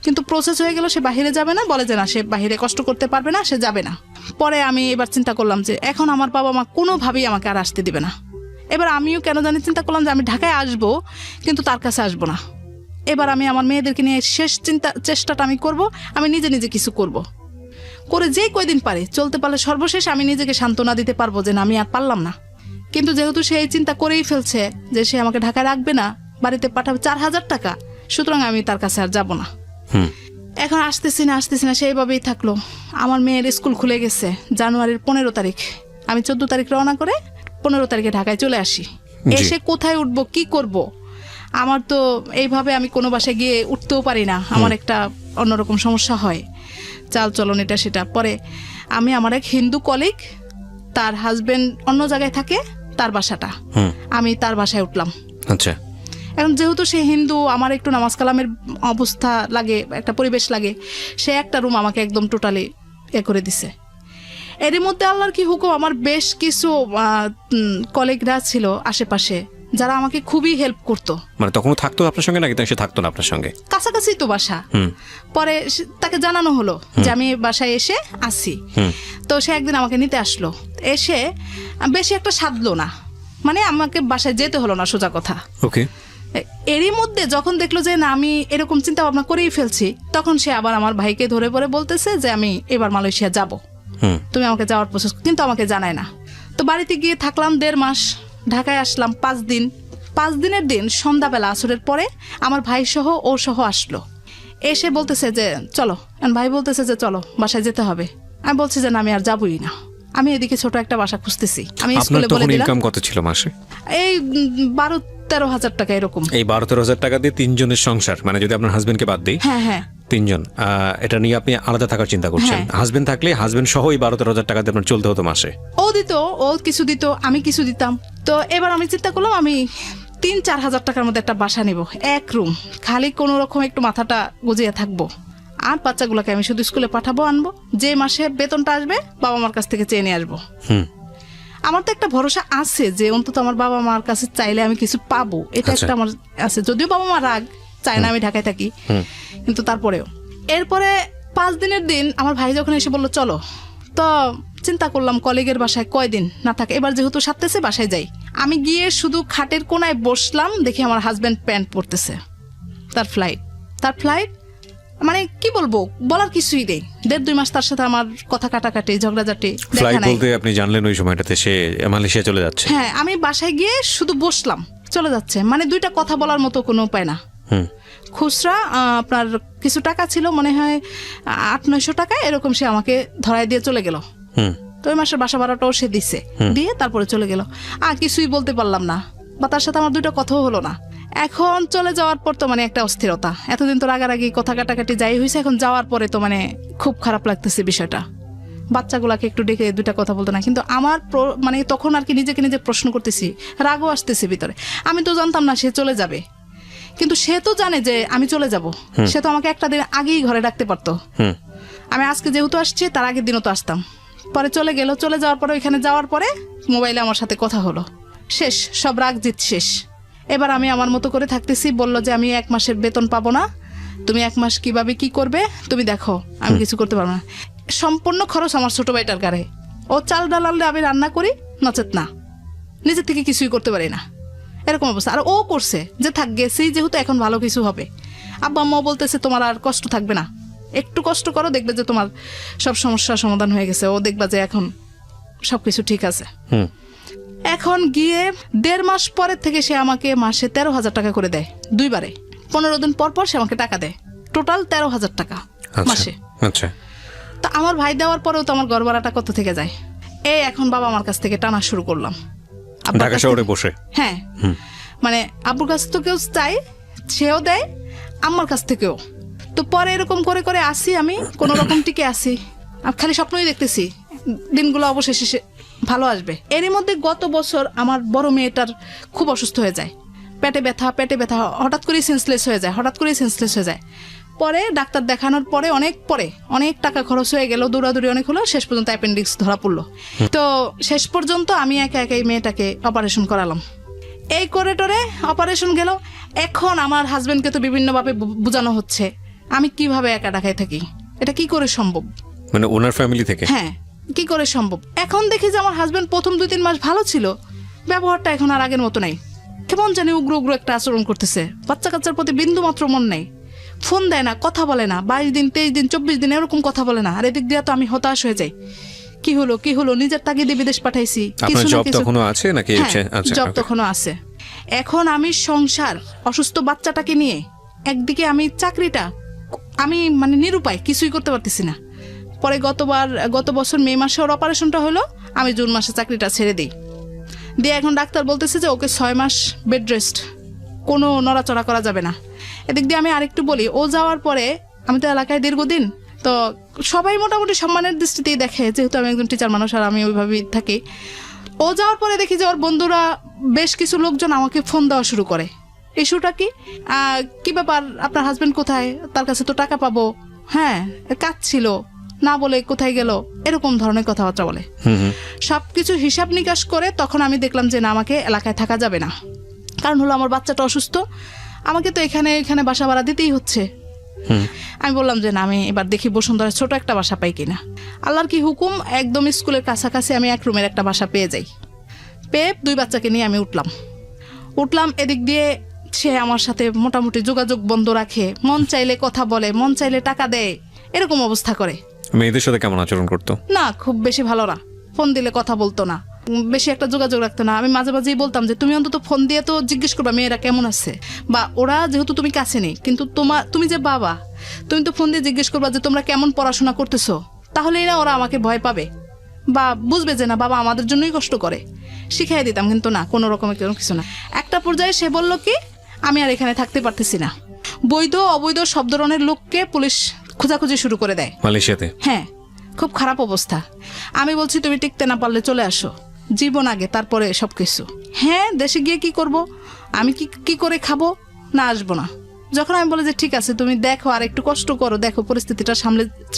কিন্তু প্রসেস হয়ে গেল, সে বাহিরে যাবে না, বলে যে না সে বাহিরে কষ্ট করতে পারবে না, সে যাবে না। পরে আমি এবার চিন্তা করলাম যে এখন আমার বাবা মা কোনোভাবেই আমাকে আর আসতে দিবে না। এবার আমিও কেন জানি চিন্তা করলাম যে আমি ঢাকায় আসবো, কিন্তু তার কাছে আসবো না। এবার আমি আমার মেয়েদেরকে নিয়ে শেষ চেষ্টাটা আমি করব, আমি নিজে নিজে কিছু করব, করে যে কয়দিন পারি চলতে পারলে সর্বশেষ আমি নিজেকে সান্ত্বনা দিতে পারবো যে না আমি আর পারলাম না। কিন্তু যেহেতু সে এই চিন্তা করেই ফেলছে যে সে আমাকে ঢাকায় রাখবে না, বাড়িতে পাঠাবে 4,000 টাকা, সুতরাং আমি তার কাছে আর যাব না। এখন আসতেছি না সেইভাবেই থাকলো। আমার মেয়ের স্কুল খুলে গেছে জানুয়ারির 15 তারিখ। আমি 14 তারিখ রওনা করে 15 তারিখে ঢাকায় চলে আসি। এসে কোথায় উঠবো, কি করব? আমার তো এইভাবে আমি কোনো বাসায় গিয়ে উঠতেও পারি না, আমার একটা অন্যরকম সমস্যা হয়, চাল চলন এটা সেটা। পরে আমি আমার এক হিন্দু কলিগ, তার হাজবেন্ড অন্য জায়গায় থাকে, তার বাসাটা, আমি তার বাসায় উঠলাম। আচ্ছা। এখন যেহেতু সে হিন্দু, আমার একটু নামাজ কালামের অবস্থা লাগে, একটা পরিবেশ লাগে, সে একটা রুম আমাকে একদম টোটালি করে দিছে। এরই মধ্যে আল্লাহর কি হুকুম, আমার বেশ কিছু কলিগরা ছিল আশেপাশে যারা আমাকে খুবই হেল্প করতো। মানে তখনও থাকতো আপনার সঙ্গে নাকি সে থাকতো না আপনার সঙ্গে? কাছাকাছি তো বাসা। পরে তাকে জানানো হলো যে আমি বাসায় এসে আসি। তো সে একদিন আমাকে নিতে আসলো, এসে বেশি একটা সাধলো না, মানে আমাকে বাসায় যেতে হলো না, সোজা কথা। ওকে। এরই মধ্যে যখন দেখলো যে না আমি এরকম চিন্তা ভাবনা করেই ফেলছি, তখন সে আবার আমার ভাইকে ধরে পরে বলতেছে যে আমি এবার মালয়েশিয়া যাব, তুমি আমাকে যাওয়ার প্রসেস, কিন্তু আমাকে জানায় না। তো বাড়িতে গিয়ে থাকলাম 1.5 মাস, ঢাকায় আসলাম 5 দিন। 5 দিনের দিন সন্ধ্যাবেলা আসরের পরে আমার ভাই সহ ও সহ আসলো, এসে বলতেছে যে চলো, ভাই বলতেছে যে চলো বাসায় যেতে হবে। আমি বলছি যে না আমি আর যাবই না, আমি এদিকে ছোট একটা বাসা খুঁজতেছি। আমি স্কুলে বলে দিলাম। ইনকাম কত ছিল মাসে? এই 12-13 হাজার টাকা এরকম। এই 12-13 হাজার টাকা দিয়ে 3 জনের সংসার, মানে যদি আপনার হাজবেন্ডকে বাদ দিই, হ্যাঁ হ্যাঁ তিনজন। এটা নিয়ে আপনি আলাদা থাকার চিন্তা করছেন? হ্যাঁ। হাজবেন্ড থাকলে হাজবেন্ড সহ 12-13 হাজার টাকাতে আপনার চলতে হতো মাসে। ও দিত, ও কিছু দিত, আমি কিছু দিতাম। তো এবার আমি চিন্তা করলাম আমি 3-4 হাজার টাকার মধ্যে একটা বাসা নিব, এক রুম, খালি কোনো রকম একটু মাথাটা গুজিয়ে থাকবো, আর বাচ্চাগুলোকে আমি শুধু স্কুলে পাঠাবো, আনবো, যে মাসে বেতনটা আসবে বাবা মার কাছ থেকে চেয়ে নিয়ে আসবো। হুম। আমার তো একটা ভরসা আছে যে অন্তত আমার বাবা মার কাছে চাইলে আমি কিছু পাবো, এটা আচ্ছা। একটা আমার আছে। যদিও বাবা মা রাগ, চায় না আমি ঢাকায় থাকি, কিন্তু তারপরেও। এরপরে 5 দিনের দিন আমার ভাই যখন এসে বললো চলো, তো চিন্তা করলাম কলিগের বাসায় কয়দিন না থাকে, এবার যেহেতু সারতেছে বাসায় যাই। আমি গিয়ে শুধু খাটের কোনায় বসলাম, দেখি আমার হাজব্যান্ড প্যান্ট পরতেছে, তার ফ্লাইট মানে কি বলবো, বলার কিছুই নেই। 1.5-2 মাস তার সাথে আমার কথা কাটাকাটি, ঝগড়াঝাটি, ফ্লাইট দেখা নাই। বলতে আপনি জানলেন ওই সময়টাতে সে মালয়েশিয়া চলে যাচ্ছে? হ্যাঁ, আমি বাসায় গিয়ে শুধু বসলাম, চলে যাচ্ছে, মানে 2টা কথা বলার মতো কোনো উপায় না। হুম। খুচরা আপনার কিছু টাকা ছিল, মনে হয় 800-900 টাকা এরকম, সে আমাকে ধরাই দিয়ে চলে গেল। হুম। তো ওই মাসের বাসা ভাড়াটাও সে দিছে, দিয়ে তারপরে চলে গেল। আর কিছুই বলতে পারলাম না, বা তার সাথে আমার 2টা কথাও হলো না। এখন চলে যাওয়ার পর তো মানে একটা অস্থিরতা, এতদিন তো রাগারাগি কথা কাটাকাটি যাই হয়েছে, এখন যাওয়ার পরে তো মানে খুব খারাপ লাগতেছে বিষয়টা। বাচ্চাগুলাকে একটু ডেকে 2টা কথা বলতো না, কিন্তু আমার মানে তখন আর কি নিজেকে নিজে প্রশ্ন করতেছি, রাগও আসতেছে ভিতরে। আমি তো জানতাম না সে চলে যাবে, কিন্তু সে তো জানে যে আমি চলে যাব, সে তো আমাকে একটা দিন আগেই ঘরে ডাকতে পারতো। হুম। আমি আজকে যেহেতু আসছি, তার আগের দিনও তো আসতাম। পরে চলে গেল, চলে যাওয়ার পরে ওইখানে যাওয়ার পরে মোবাইলে আমার সাথে কথা হলো, শেষ, সব রাগ জিত শেষ। এবার আমি আমার মতো করে থাকতেছি, বললো যে আমি 1 মাসের বেতন পাবো না, তুমি 1 মাস কিভাবে কি করবে তুমি দেখো, আমি কিছু করতে পারবো না। সম্পূর্ণ খরচ আমার ছোট ভাইটার গাড়ে, ও চাল ডাল আনলে আমি রান্না করি, নচেত না, নিজের থেকে কিছুই করতে পারি না, এরকম অবস্থা। আর ও করছে যে থাক গেছি যেহেতু, এখন ভালো কিছু হবে। আব্বা আম্মাও বলতেছে তোমার আর কষ্ট থাকবে না, একটু কষ্ট করো, দেখবে যে তোমার সব সমস্যার সমাধান হয়ে গেছে, ও দেখবা যে এখন সবকিছু ঠিক আছে। হুম। এখন গিয়ে 1.5 মাস পরের থেকে সে আমাকে মাসে 13,000 টাকা করে দেয়, 2 বারে। 15 দিন পর পর সে আমাকে টাকা দেয়, টোটাল 13,000 টাকা মাসে। আচ্ছা। তো আমার ভাই দেওয়ার পরেও তো আমার ঘর ভাড়াটা কত থেকে যায়। এই এখন বাবা আমার কাছ থেকে টানা শুরু করলাম, আব্বার ঢাকা কাছ শহরে থেকে। বসে? হ্যাঁ, মানে আব্বুর কাছ থেকেও চাই, সেও দেয়, আম্মার কাছ থেকেও। তো পরে এরকম করে করে আসি, আমি কোনো রকম টিকে আসি, আর খালি স্বপ্নই দেখতেছি দিনগুলো অবশেষে ভালো আসবে। এরই মধ্যে গত বছর আমার বড় মেয়েটার খুব অসুস্থ হয়ে যায়, পেটে ব্যথা, হঠাৎ করেই সেন্সলেস হয়ে যায়। পরে ডাক্তার দেখানোর পরে অনেক টাকা খরচ হয়ে গেল, দৌড়াদৌড়ি অনেক হলো, শেষ পর্যন্ত অ্যাপেন্ডিক্স ধরা পড়লো। তো শেষ পর্যন্ত আমি একা একাই মেয়েটাকে অপারেশন করালাম, এই করে টরে অপারেশন গেল। এখন আমার হাজবেন্ডকে তো বিভিন্নভাবে বোঝানো হচ্ছে আমি কিভাবে একা ঢাকায় থাকি, এটা কি করে সম্ভব, মানে ওনার ফ্যামিলি থেকে? হ্যাঁ, কি করে সম্ভব। এখন দেখি যে আমার হাজবেন্ড প্রথম 2-3 মাস ভালো ছিল, ব্যবহারটা এখন আর আগের মতো নাই, কেমন জানি উগ্র একটা আচরণ করতেছে, বাচ্চা কাচ্চার প্রতি বিন্দু মাত্র মন নেই, ফোন দেয় না, কথা বলে না, 22 দিন 23 দিন 24 দিন এরকম কথা বলে না। আর এদিক দিয়ে তো আমি হতাশ হয়ে যাই, কি হলো, নিজের তাগিদে বিদেশ পাঠাইছি, আপনার জব তখনও আছে নাকি? আচ্ছা, জব তখনও আছে। এখন আমি সংসার, অসুস্থ বাচ্চাটাকে নিয়ে, একদিকে আমি চাকরিটা, আমি মানে নিরুপায়, কিছুই করতে পারতেছি না। পরে গত বছর মে মাসে ওর অপারেশনটা হলো, আমি জুন মাসে চাকরিটা ছেড়ে দিই, দিয়ে এখন ডাক্তার বলতেছে যে ওকে 6 মাস বেড রেস্ট, কোনো নড়াচড়া করা যাবে না। এদিক দিয়ে আমি আরেকটু বলি, ও যাওয়ার পরে আমি তো এলাকায় দীর্ঘদিন, তো সবাই মোটামুটি সম্মানের দৃষ্টিতেই দেখে, যেহেতু আমি একজন টিচার মানুষ আর আমি ওইভাবেই থাকি। ও যাওয়ার পরে দেখি যে ওর বন্ধুরা বেশ কিছু লোকজন আমাকে ফোন দেওয়া শুরু করে, ইস্যুটা কি ব্যাপার, আপনার হাজবেন্ড কোথায়, তার কাছে তো টাকা পাবো, হ্যাঁ কাজ ছিল, না বলে কোথায় গেল, এরকম ধরনের কথাবার্তা বলে। সবকিছু হিসাব নিকাশ করে তখন আমি দেখলাম যে না, আমাকে এলাকায় থাকা যাবে না, কারণ হলো আমার বাচ্চাটা অসুস্থ, আমাকে তো এখানে বাসা ভাড়া দিতেই হচ্ছে। আমি বললাম যে না, আমি এবার দেখি বসুন্ধরা ছোট একটা বাসা পাই কিনা। আল্লাহর কি হুকুম, একদম স্কুলের কাছাকাছি আমি 1 রুমের একটা বাসা পেয়ে যাই। পেয়ে 2 বাচ্চাকে নিয়ে আমি উঠলাম। এদিক দিয়ে সে আমার সাথে মোটামুটি যোগাযোগ বন্ধ রাখে, মন চাইলে কথা বলে, মন চাইলে টাকা দেয়, এরকম অবস্থা করে। মেয়েদের সাথে কেমন আচরণ করতো? না, খুব বেশি ভালো না, ফোন দিলে কথা বলতো না, বেশি একটা যোগাযোগ রাখতো না। আমি মাঝে মাঝেই বলতাম যে তুমি অন্তত ফোন দিয়ে তো জিজ্ঞেস করবা মেয়েরা কেমন আছে, বা ওরা যেহেতু তুমি কাছে নেই, কিন্তু তুমি যে বাবা, তুমি তো ফোন দিয়ে জিজ্ঞেস করবা যে তোমরা কেমন পড়াশোনা করতেছো, তাহলেই না ওরা আমাকে ভয় পাবে বা বুঝবে যে না বাবা আমাদের জন্যই কষ্ট করে, শিখাই দিতাম। কিন্তু না, কোনো রকমের কিছু না। একটা পর্যায়ে সে বলল কি, আমি আর এখানে থাকতে পারতেছি না, বৈধ অবৈধ সব ধরনের লোককে পুলিশ খোঁজাখুঁজি শুরু করে দেয় মালয়েশিয়াতে? হ্যাঁ, খুব খারাপ অবস্থা। আমি বলছি তুমি টিকতে না পারলে চলে আসো, জীবন আগে তারপরে সব কিছু। হ্যাঁ, দেশে গিয়ে কি করব, আমি কি করে খাবো, না আসবো না। যখন আমি বলি যে ঠিক আছে তুমি দেখো আর একটু কষ্ট করো, দেখো পরিস্থিতিটা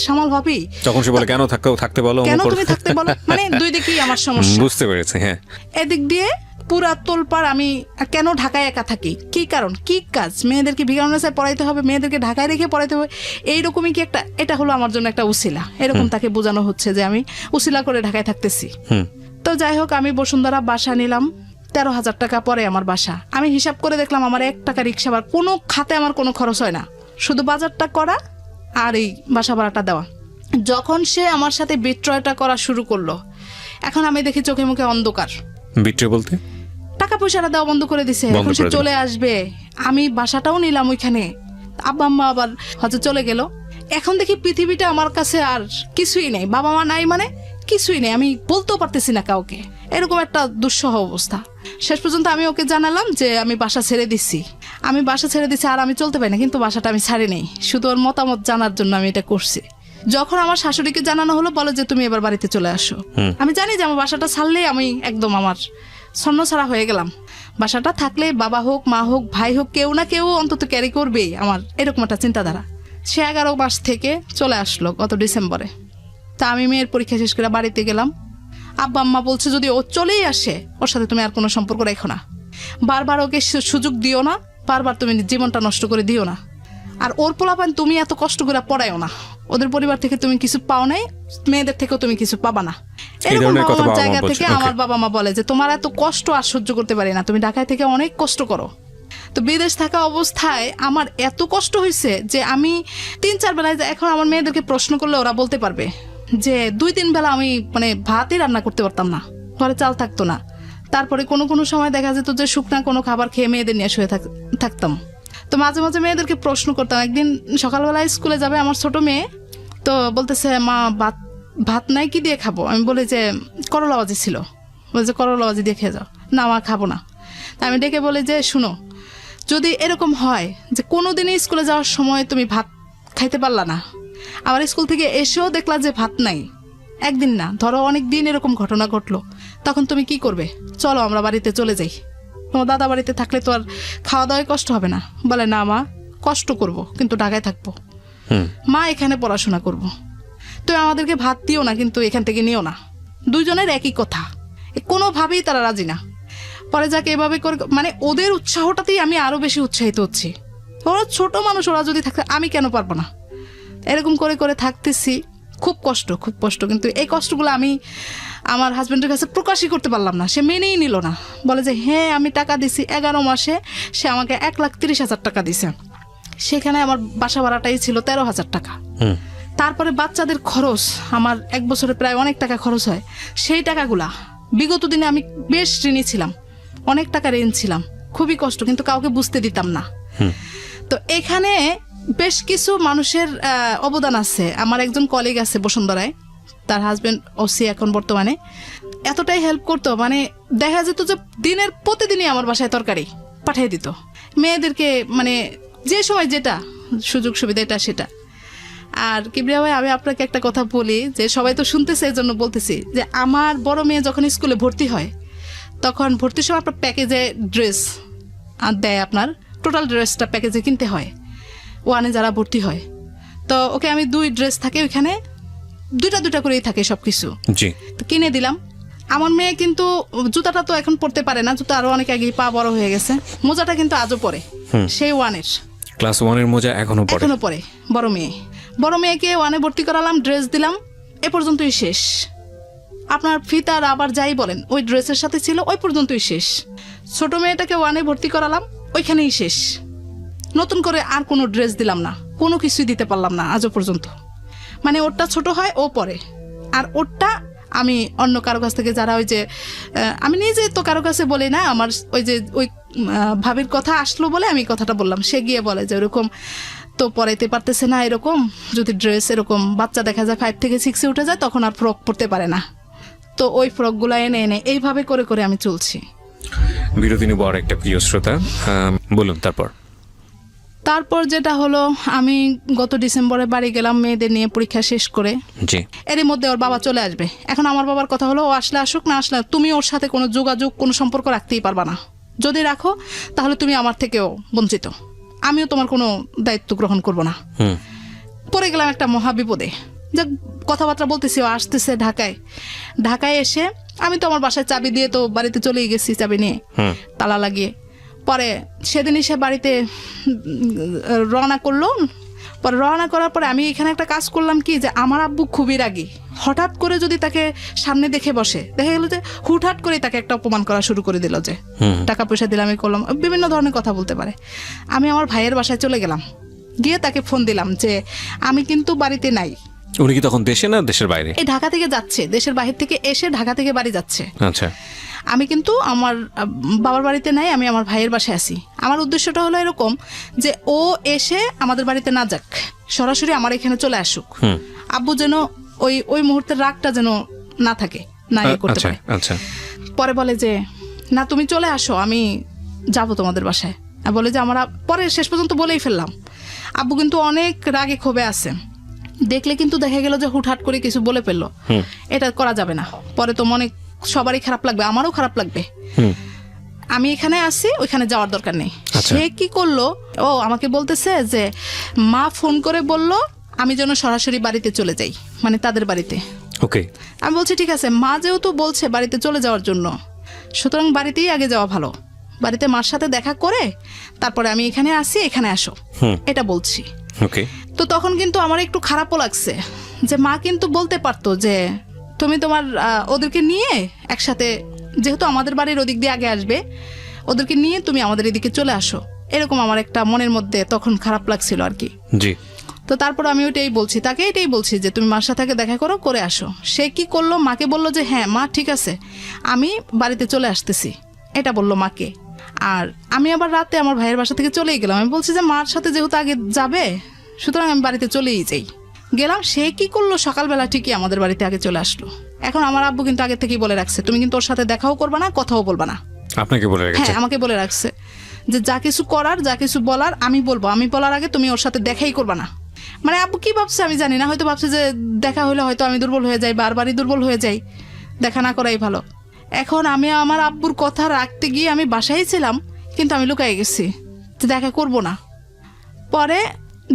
সামাল হবেই, তখন সে বলে কেন থাকতে বলো, কেন তুমি থাকতে বলো, মানে দুই দিকেই আমার সমস্যা। বুঝতে পেরেছে। হ্যাঁ, এদিক দিয়ে পুরা তোলপাড়, আমি কেন ঢাকায় একা থাকি, কি কারণ, কি কাজ, মেয়েদেরকে ভিকারুন্নেসায় পড়াইতে হবে, মেয়েদেরকে ঢাকায় রেখে পড়াইতে হবে, এইরকমই কি একটা, এটা হলো আমার জন্য একটা উসিলা, এরকম তাকে বোঝানো হচ্ছে যে আমি উসিলা করে ঢাকায় থাকতেছি। তো যাই হোক, আমি বসুন্ধরা বাসা নিলাম, 13,000 টাকা পরে আমার বাসা। আমি হিসাব করে দেখলাম আমার 1 টাকা রিক্সা ভাড়া, কোনো খাতে আমার কোনো খরচ হয় না, শুধু বাজারটা করা আর এই বাসা ভাড়াটা দেওয়া। যখন সে আমার সাথে বিক্রয়টা করা শুরু করলো, এখন আমি দেখি চোখে মুখে অন্ধকার। বিক্রয় বলতে? টাকা পয়সাটা দেওয়া বন্ধ করে দিছে, বন্ধ এখন সে করে দিল। চলে আসবে। আমি বাসাটাও নিলাম ওইখানে, আব্বা আম্মা আবার হয়তো চলে গেল। এখন দেখি পৃথিবীটা আমার কাছে আর কিছুই নেই, বাবা মা নাই, মানে কিছুই নেই, আমি বলতেও পারতেছি না কাউকে, এরকম একটা দুঃসহ অবস্থা। শেষ পর্যন্ত আমি ওকে জানালাম যে আমি বাসা ছেড়ে দিচ্ছি, আর আমি চলতে পারি না, কিন্তু বাসাটা আমি ছাড়ি নেই, শুধু ওর মতামত জানার জন্য আমি এটা করছি। যখন আমার শাশুড়িকে জানানো হলো, বলে যে তুমি এবার বাড়িতে চলে আসো। আমি জানি যে আমার বাসাটা ছাড়লেই আমি একদম আমার ছন্নছাড়া হয়ে গেলাম। বাসাটা থাকলে বাবা হোক, মা হোক, ভাই হোক, কেউ না কেউ অন্তত ক্যারি করবেই, আমার এরকম একটা চিন্তাধারা। সে 11 মাস থেকে চলে আসলো গত ডিসেম্বরে। তা আমি মেয়ের পরীক্ষা শেষ করে বাড়িতে গেলাম। আব্বা আম্মা বলছে যদি ও চলেই আসে, ওর সাথে তুমি আর কোনো সম্পর্ক রেখো না, বারবার ওকে সুযোগ দিও না, বারবার তুমি জীবনটা নষ্ট করে দিও না, আর ওর পোলাপান তুমি এত কষ্ট করে পড়ায়ও না, ওদের পরিবার থেকে তুমি কিছু পাও নাই, মেয়েদের থেকেও তুমি কিছু পাবা না। এরকম ধরনের কথা আমার বাবা মা জায়গা বলছে, থেকে okay. আমার বাবা মা বলে যে তোমার এত কষ্ট আর সহ্য করতে পারি না, তুমি ঢাকায় থেকে অনেক কষ্ট করো। তো বিদেশ থাকা অবস্থায় আমার এত কষ্ট হয়েছে যে আমি 3-4 বেলায়, এখন আমার মেয়েদেরকে প্রশ্ন করলে ওরা বলতে পারবে যে 2-3 বেলা আমি মানে ভাতই রান্না করতে পারতাম না, ঘরে চাল থাকতো না। তারপরে কোনো সময় দেখা যেত যে শুকনা কোনো খাবার খেয়ে মেয়েদের নিয়ে শুয়ে থাকতাম। তো মাঝে মাঝে মেয়েদেরকে প্রশ্ন করতাম। একদিন সকালবেলায় স্কুলে যাবে আমার ছোট মেয়ে, তো বলতেছে মা ভাত নাই, কি দিয়ে খাবো? আমি বলি যে করলা ভাজি ছিল, বলছে করলা ভাজি দিয়ে খেয়ে যাও। না মা, খাবো না। তা আমি ডেকে বলি যে শুনো, যদি এরকম হয় যে কোনোদিনই স্কুলে যাওয়ার সময় তুমি ভাত খাইতে পারলা না, আবার স্কুল থেকে এসেও দেখলা যে ভাত নাই, একদিন না ধরো অনেক দিন এরকম ঘটনা ঘটলো, তখন তুমি কি করবে? চলো আমরা বাড়িতে চলে যাই, তোমার দাদা বাড়িতে থাকলে তো আর খাওয়া দাওয়ায় কষ্ট হবে না। বলে না মা, কষ্ট করব কিন্তু ঢাকায় থাকবো, মা এখানে পড়াশোনা করব, তো আমাদেরকে ভাত দিও না কিন্তু এখান থেকে নিও না। দুইজনের একই কথা, কোনোভাবেই তারা রাজি না। পরে যাকে এভাবে করে, মানে ওদের উৎসাহটাতেই আমি আরো বেশি উৎসাহিত হচ্ছি। ওরা ছোট মানুষ, ওরা যদি থাকে আমি কেন পারবো না? এরকম করে করে থাকতেছি, খুব কষ্ট। কিন্তু এই কষ্টগুলো আমি আমার হাজবেন্ডের কাছে প্রকাশই করতে পারলাম না। সে মেনেই নিল না, বলে যে হ্যাঁ আমি টাকা দিছি, 11 মাসে সে আমাকে 1,30,000 টাকা দিছে, সেখানে আমার বাসা ভাড়াটাই ছিল 13,000 টাকা। তারপরে বাচ্চাদের খরচ, আমার 1 বছরে প্রায় অনেক টাকা খরচ হয়, সেই টাকাগুলা বিগত দিনে আমি বেশ ঋণী ছিলাম, অনেক টাকা ঋণ ছিলাম, খুবই কষ্ট, কিন্তু কাউকে বুঝতে দিতাম না। তো এখানে বেশ কিছু মানুষের অবদান আছে। আমার একজন কলিগ আছে বসুন্ধরায়, তার হাজবেন্ড ওসি এখন বর্তমানে, এতটাই হেল্প করতো, মানে দেখা যেত যে দিনের প্রতিদিনই আমার বাসায় তরকারি পাঠিয়ে দিত মেয়েদেরকে, মানে যে সময় যেটা সুযোগ সুবিধা এটা সেটা। আর কিবরিয়া ভাই, আমি আপনাকে একটা কথা বলি, যে সবাই তো শুনতেছে এই জন্য বলতেছি, যে আমার বড় মেয়ে যখন স্কুলে ভর্তি হয়, তখন ভর্তির সময় আপনার প্যাকেজে ড্রেস দেয়, আপনার টোটাল ড্রেসটা প্যাকেজে কিনতে হয়, ওয়ানে যারা ভর্তি হয়। তো ওকে আমি 2 ড্রেস থাকে ওইখানে, 2টা করেই থাকে সবকিছু, তো কিনে দিলাম। আমার মেয়ে কিন্তু জুতাটা তো এখন পরতে পারে না, জুতা আরো অনেক আগে, পা বড় হয়ে গেছে, মোজাটা কিন্তু আজও পরে, সেই 1-এর ক্লাস 1-এর মোজা এখনো পরে। বড় মেয়েকে 1-এ ভর্তি করালাম, ড্রেস দিলাম, এ পর্যন্তই শেষ। আপনার ফিতার আবার যাই বলেন, ওই ড্রেসের সাথে ছিল, ওই পর্যন্তই শেষ। ছোট মেয়েটাকে 1-এ ভর্তি করালাম, ওইখানেই শেষ। নতুন করে আর কোনো ড্রেস দিলাম না, কোনো কিছুই দিতে পারলাম না আজও পর্যন্ত। মানে ওরটা ছোট হয়, ও পরে, আর ওরটা আমি অন্য কারো কাছ থেকে, যারা ওই যে আমি নিজে তো কারো কাছে বলি না, আমার ওই যে ওই ভাবির কথা আসলো বলে আমি কথাটা বললাম, সে গিয়ে বলে যে ওরকম তো পরাইতে পারতেছে না, এরকম যদি ড্রেস এরকম বাচ্চা দেখা যায় 5 থেকে 6-এ উঠে যায়, তখন আর ফ্রক পরতে পারে না, তো ওই ফ্রকগুলো এনে এইভাবে করে করে আমি চলছি। বিরোধী নিব আর একটা প্রিয় শ্রোতা, বলুন তারপর। তারপর যেটা হলো, আমি গত ডিসেম্বরে বাড়ি গেলাম মেয়েদের নিয়ে পরীক্ষা শেষ করে। জি। এরই মধ্যে ওর বাবা চলে আসবে। এখন আমার বাবার কথা হলো, ও আসলে আসুক, না আসলে তুমি ওর সাথে কোনো যোগাযোগ, কোনো সম্পর্ক রাখতেই পারবা না। যদি রাখো তাহলে তুমি আমার থেকেও বঞ্চিত, আমিও তোমার কোনো দায়িত্ব গ্রহণ করব না। পড়ে গেলাম একটা মহা বিপদে। যাক, কথাবার্তা বলতেছি, ও আসতেছে ঢাকায় এসে আমি তো আমার বাসায় চাবি দিয়ে তো বাড়িতে চলেই গেছি, চাবি নিয়ে তালা লাগিয়ে। পরে সেদিনই সে বাড়িতে রওনা করলো। পরে রওনা করার পরে আমি এখানে একটা কাজ করলাম কি, যে আমার আব্বু খুবই রাগী। হঠাৎ করে যদি তাকে সামনে দেখে বসে, দেখা গেল যে হুটহাট করে তাকে একটা অপমান করা শুরু করে দিল, যে টাকা পয়সা দিলাম, আমি করলাম, বিভিন্ন ধরনের কথা বলতে পারে। আমি আমার ভাইয়ের বাসায় চলে গেলাম, গিয়ে তাকে ফোন দিলাম যে আমি কিন্তু বাড়িতে নাই। উনি কি তখন দেশে না দেশের বাইরে? এই ঢাকা থেকে যাচ্ছে, দেশের বাহির থেকে এসে ঢাকা থেকে বাড়ি যাচ্ছে। আচ্ছা। আমি কিন্তু আমার বাবার বাড়িতে নাই, আমি আমার ভাইয়ের বাসায় আছি। আমার উদ্দেশ্যটা হলো এরকম যে ও এসে আমাদের বাড়িতে না যাক, সরাসরি আমার এখানে চলে আসুক। আব্বু যেন ওই মুহূর্তের রাগটা যেন না থাকে, না ইয়ে করতে পারে। আচ্ছা। পরে বলে যে না, তুমি চলে আসো, আমি যাব তোমাদের বাসায়। বলে যে আমরা পরে শেষ পর্যন্ত বলেই ফেললাম। আব্বু কিন্তু অনেক রাগে ক্ষোভে আছে, দেখলে কিন্তু দেখা গেল যে হুটহাট করে কিছু বলে ফেললো। এটা করা যাবে না, পরে তো মনে সবারই খারাপ লাগবে, আমারও খারাপ লাগবে। আমি এখানে আসি, ওইখানে যাওয়ার দরকার নেই। সে কি করলো, ও আমাকে বলতেছে যে মা ফোন করে বলল আমি যেন সরাসরি বাড়িতে চলে যাই, মানে তাদের বাড়িতে। ওকে। আমি বলছি ঠিক আছে, মা যেহেতু বলছে বাড়িতে চলে যাওয়ার জন্য, সুতরাং বাড়িতেই আগে যাওয়া ভালো। বাড়িতে মার সাথে দেখা করে তারপরে আমি এখানে আসি, এখানে আসো, এটা বলছি। ওকে। তো তখন কিন্তু আমার একটু খারাপও লাগছে যে মা কিন্তু বলতে পারতো যে তুমি তোমার ওদেরকে নিয়ে একসাথে, যেহেতু আমাদের বাড়ির ওদিক দিয়ে আগে আসবে, ওদেরকে নিয়ে তুমি আমাদের এদিকে চলে আসো। এরকম আমার একটা মনের মধ্যে তখন খারাপ লাগছিল আর কি। জি। তো তারপর আমি ওইটাই বলছি, তাকে এটাই বলছি যে তুমি মার সাথে দেখা করো, করে আসো। সে কি করলো, মাকে বললো যে হ্যাঁ মা ঠিক আছে, আমি বাড়িতে চলে আসতেছি, এটা বললো মাকে। আর আমি আবার রাতে আমার ভাইয়ের বাসা থেকে চলেই গেলাম। আমি বলছি যে মার সাথে যেহেতু আগে যাবে, সুতরাং আমি বাড়িতে চলেই যাই। গেলাম, সে কি করলো, সকালবেলা ঠিকই আমাদের বাড়িতে আগে চলে আসলো। এখন আমার আব্বু কিন্তু আগে থেকেই বলে রাখছে, তুমি কিন্তু ওর সাথে দেখাও করবা না, কথাও বলবা না। আপনাকে বলে রাখছে? হ্যাঁ, আমাকে বলে রাখছে যে যা কিছু করার, যা কিছু বলার আমি বলবো, আমি বলার আগে তুমি ওর সাথে দেখাই করবা না। মানে আব্বু কি ভাবছে আমি জানি না, হয়তো ভাবছে যে দেখা হলে হয়তো আমি দুর্বল হয়ে যাই, বারবারই দুর্বল হয়ে যাই, দেখা না করাই ভালো। এখন আমি আমার আব্বুর কথা রাখতে গিয়ে আমি বাসায় ছিলাম, কিন্তু আমি লুকাই গেছি যে দেখা করব না। পরে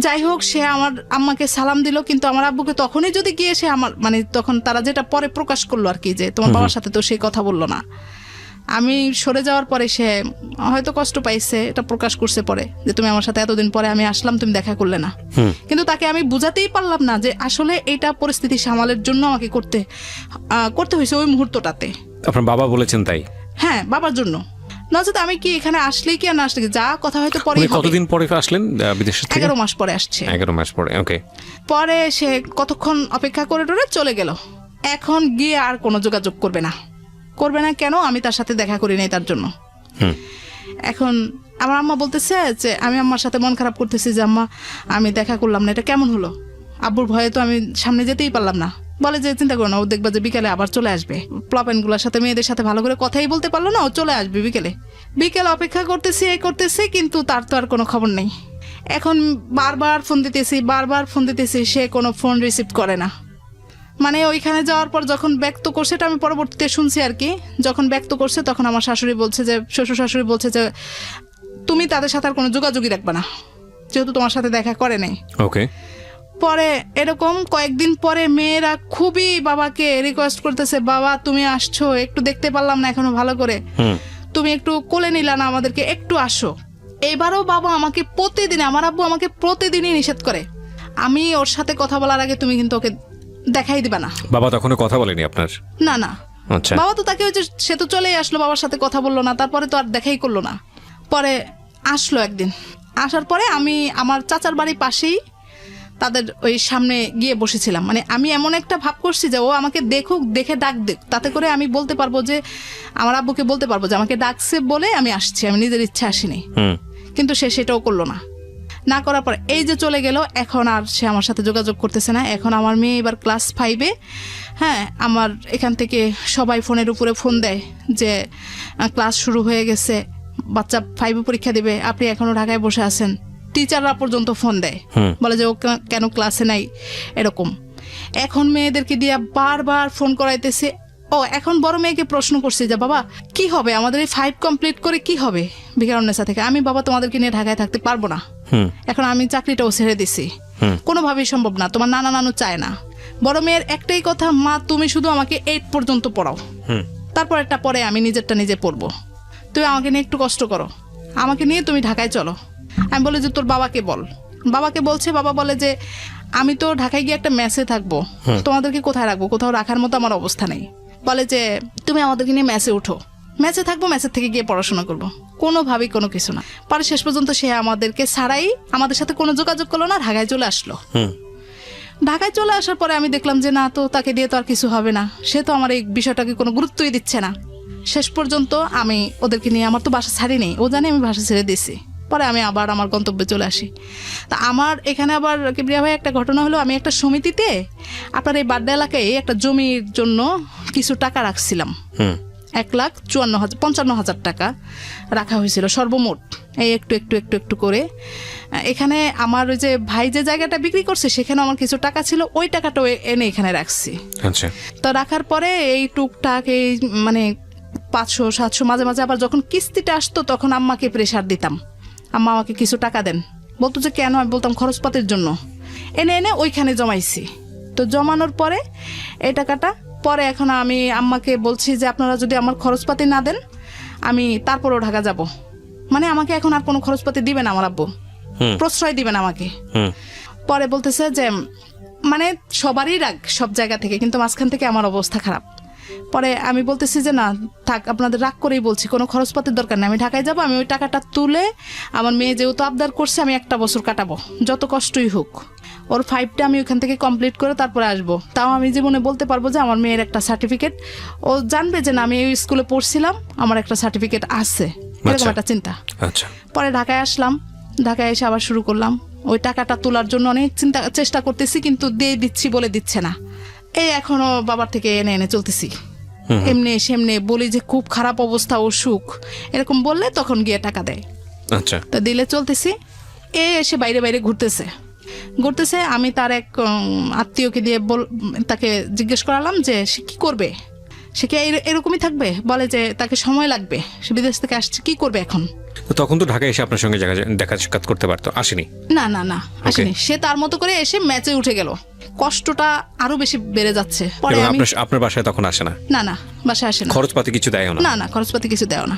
যাই হোক, সে আমার আম্মাকে সালাম দিল, কিন্তু আমার আব্বুকে তখনই যদি গিয়ে সে আমার, মানে তখন তারা যেটা পরে প্রকাশ করলো আর কি, যে তোমার বাবার সাথে তো সেই কথা বললো না। আমি সরে যাওয়ার পরে সে হয়তো কষ্ট পাইছে, এটা প্রকাশ করছে পরে, যে তুমি আমার সাথে এতদিন পরে আমি আসলাম, তুমি দেখা করলে না। কিন্তু তাকে আমি বুঝাতেই পারলাম না যে আসলে এটা পরিস্থিতি সামালের জন্য আমাকে করতে হয়েছে ওই মুহূর্তটাতে। আপনার বাবা বলেছেন তাই? হ্যাঁ, বাবার জন্য। নচেত আমি কি এখানে আসলেই কি আর না আসলে কি, যা কথা হয়তো পরে। কতদিন পরে আসলেন বিদেশ থেকে? 11 মাস পরে আসছে। 11 মাস পরে। ওকে। পরে সে কতক্ষণ অপেক্ষা করে চলে গেল। এখন গিয়ে আর কোনো যোগাযোগ করবে না। কেন? আমি তার সাথে দেখা করি নাই তার জন্য। এখন আমার আম্মা বলতেছে যে আমি আম্মার সাথে মন খারাপ করতেছি যে আম্মা আমি দেখা করলাম না, এটা কেমন হলো? আব্বুর ভয়ে তো আমি সামনে যেতেই পারলাম না। বলে যে চিন্তা করো না, ও দেখবা যে বিকেলে আবার চলে আসবে। প্লাপেনগুলোর সাথে, মেয়েদের সাথে ভালো করে কথাই বলতে পারলো না, ও চলে আসবে বিকেলে। বিকেলে অপেক্ষা করতেছি, কিন্তু তার তো আর কোনো খবর নেই। এখন বারবার ফোন দিতেছি, সে কোনো ফোন রিসিভ করে না। মানে ওইখানে যাওয়ার পর যখন ব্যক্ত করছে, এটা আমি পরবর্তীতে শুনছি আর কি, যখন ব্যক্ত করছে তখন আমার শাশুড়ি বলছে যে, শ্বশুর শাশুড়ি বলছে যে তুমি তাদের সাথে আর কোনো যোগাযোগই রাখবা না, যেহেতু তোমার সাথে দেখা করে নাই। ওকে। পরে এরকম কয়েকদিন পরে মেয়েরা খুবই বাবাকে রিকোয়েস্ট করতেছে, বাবা তুমি আসছো, একটু দেখতে পারলাম না এখনো ভালো করে, তুমি একটু কোলে নিলা না আমাদেরকে, একটু আসো। এবারও বাবা আমাকে প্রতিদিন, আমার আব্বু আমাকে প্রতিদিনই নিষেধ করে, আমি ওর সাথে কথা বলার আগে তুমি কিন্তু ওকে দেখাই দিবা না। বাবা তখনও কথা বলেনি আপনার? না। আচ্ছা। বাবা তো তাকে সে তো চলেই আসলো, বাবার সাথে কথা বললো না, তারপরে তো আর দেখাই করলো না। পরে আসলো একদিন, আসার পরে আমি আমার চাচার বাড়ির পাশেই তাদের ওই সামনে গিয়ে বসেছিলাম। মানে আমি এমন একটা ভাব করছি যে ও আমাকে দেখুক, দেখে ডাক দেখ, তাতে করে আমি বলতে পারবো যে, আমার আব্বুকে বলতে পারবো যে আমাকে ডাকছে বলে আমি আসছি, আমি নিজের ইচ্ছা আসিনি। কিন্তু সে সেটাও করলো না করার পর এই যে চলে গেল, এখন আর সে আমার সাথে যোগাযোগ করতেছে না। এখন আমার মেয়ে এবার ক্লাস 5-এ। হ্যাঁ, আমার এখান থেকে সবাই ফোনের উপরে ফোন দেয় যে ক্লাস শুরু হয়ে গেছে, বাচ্চা 5-এ পরীক্ষা দিবে, আপনি এখনো ঢাকায় বসে আছেন, টিচাররা পর্যন্ত ফোন দেয়, বলে যে ও কেন ক্লাসে নাই এরকম। এখন মেয়েদেরকে দিয়ে বারবার ফোন করাইতেছে। ও এখন বড় মেয়েকে প্রশ্ন করছে যে বাবা কি হবে আমাদের এই 5 কমপ্লিট করে কি হবে ভিকারুন্নেসা থেকে? আমি বাবা তোমাদেরকে নিয়ে ঢাকায় থাকতে পারবো না, এখন আমি চাকরিটাও ছেড়ে দিছি, কোনোভাবেই সম্ভব না, তোমার নানা নানু চায় না। বড় মেয়ের একটাই কথা, মা তুমি শুধু আমাকে 8 পর্যন্ত পড়াও, তারপর একটা পরে আমি নিজেরটা নিজে পড়বো, তুমি আমাকে নিয়ে একটু কষ্ট করো, আমাকে নিয়ে তুমি ঢাকায় চলো। আমি বলি যে তোর বাবাকে বল। বাবাকে বলছে, বাবা বলে যে আমি তো ঢাকায় গিয়ে একটা মেসে থাকবো, তোমাদেরকে কোথায় রাখবো, কোথাও রাখার মতো আমার অবস্থা নেই। বলে যে তুমি আমাদেরকে নিয়ে মেসে উঠো, মেসে থাকবো, মেসের থেকে গিয়ে পড়াশোনা করবো। কোনোভাবেই কোনো কিছু না। পরে শেষ পর্যন্ত সে আমাদেরকে ছাড়াই আমাদের সাথে কোনো যোগাযোগ করলো না, ঢাকায় চলে আসলো। ঢাকায় চলে আসার পরে আমি দেখলাম যে না, তো তাকে দিয়ে তো আর কিছু হবে না, সে তো আমার এই বিষয়টাকে কোনো গুরুত্বই দিচ্ছে না। শেষ পর্যন্ত আমি ওদেরকে নিয়ে, আমার তো বাসা ছাড়িনি, ও জানে আমি বাসা ছেড়ে দিছি। পরে আমি আবার আমার গন্তব্যে চলে আসি। তা আমার এখানে আবার কিবরিয়া ভাই একটা ঘটনা হলো, আমি একটা সমিতিতে আপনার এই বাড্ডা এলাকায় একটা জমির জন্য কিছু টাকা রাখছিলাম, 1,55,000 টাকা রাখা হয়েছিল সর্বমোট, এই একটু একটু একটু একটু করে। এখানে আমার ওই যে ভাই যে জায়গাটা বিক্রি করছে সেখানে আমার কিছু টাকা ছিল, ওই টাকাটাও এনে এখানে রাখছি। আচ্ছা। তো রাখার পরে এই টুকটাক এই মানে 500-700 মাঝে মাঝে আবার যখন কিস্তিটা আসতো তখন আম্মাকে প্রেশার দিতাম, আম্মা আমাকে কিছু টাকা দেন। বলতো যে কেন? আমি বলতাম খরচপাতির জন্য। এনে এনে ওইখানে জমাইছি। তো জমানোর পরে এই টাকাটা পরে এখন আমি আম্মাকে বলছি যে আপনারা যদি আমার খরচপাতি না দেন আমি তারপরেও ঢাকা যাব, মানে আমাকে এখন আর কোনো খরচপাতি দিবে না আমার আব্বু, প্রশ্রয় দিবেন আমাকে। পরে বলতেছে যে মানে সবারই রাগ সব জায়গা থেকে, কিন্তু মাঝখান থেকে আমার অবস্থা খারাপ। পরে আমি বলতেছি যে না থাক, আপনাদের রাগ করেই বলছি, কোনো খরচপাতির দরকার নেই, আমি ঢাকায় যাব, আমি ওই টাকাটা তুলে আমার মেয়ে যেহেতু আবদার করছে আমি 1 বছর কাটাবো, যত কষ্টই হোক। ওর 5টা আমি ওইখান থেকে কমপ্লিট করে তারপরে আসবো, তাও আমি জীবনে বলতে পারবো যে আমার মেয়ের একটা সার্টিফিকেট, ও জানবে যে না আমি এই স্কুলে পড়ছিলাম, আমার একটা সার্টিফিকেট আছে, এরকম একটা চিন্তা। আচ্ছা। পরে ঢাকায় আসলাম, ঢাকায় এসে আবার শুরু করলাম ওই টাকাটা তোলার জন্য, অনেক চেষ্টা করতেছি কিন্তু দিয়ে দিচ্ছি বলে দিচ্ছে না। এই এখনো বাবার থেকে এনে এনে চলতেছি, এমনি সেমনি বলি যে খুব খারাপ অবস্থা, অসুখ এরকম বললে তখন গিয়ে টাকা দেয়। আচ্ছা। তো দিলে চলতেছি। এসে বাইরে বাইরে ঘুরতেছে। আমি তার এক আত্মীয়কে দিয়ে তাকে জিজ্ঞেস করালাম যে সে কি করবে, সে কি এরকমই থাকবে? বলে যে তাকে সময় লাগবে, সে বিদেশ থেকে আসছে, কি করবে এখন? তখন তো ঢাকায় এসে আপনার সঙ্গে দেখা সাক্ষাৎ করতে পারতো, আসেনি? না না না আসেনি। সে তার মতো করে এসে ম্যাচে উঠে গেল, কষ্টটা আরো বেশি বেড়ে যাচ্ছে। পরে আপনার বাসায় তখন আসে না? না না বাসায় আসে না। খরচপাতি কিছু দেয় না? না খরচপাতি কিছু দেয় না।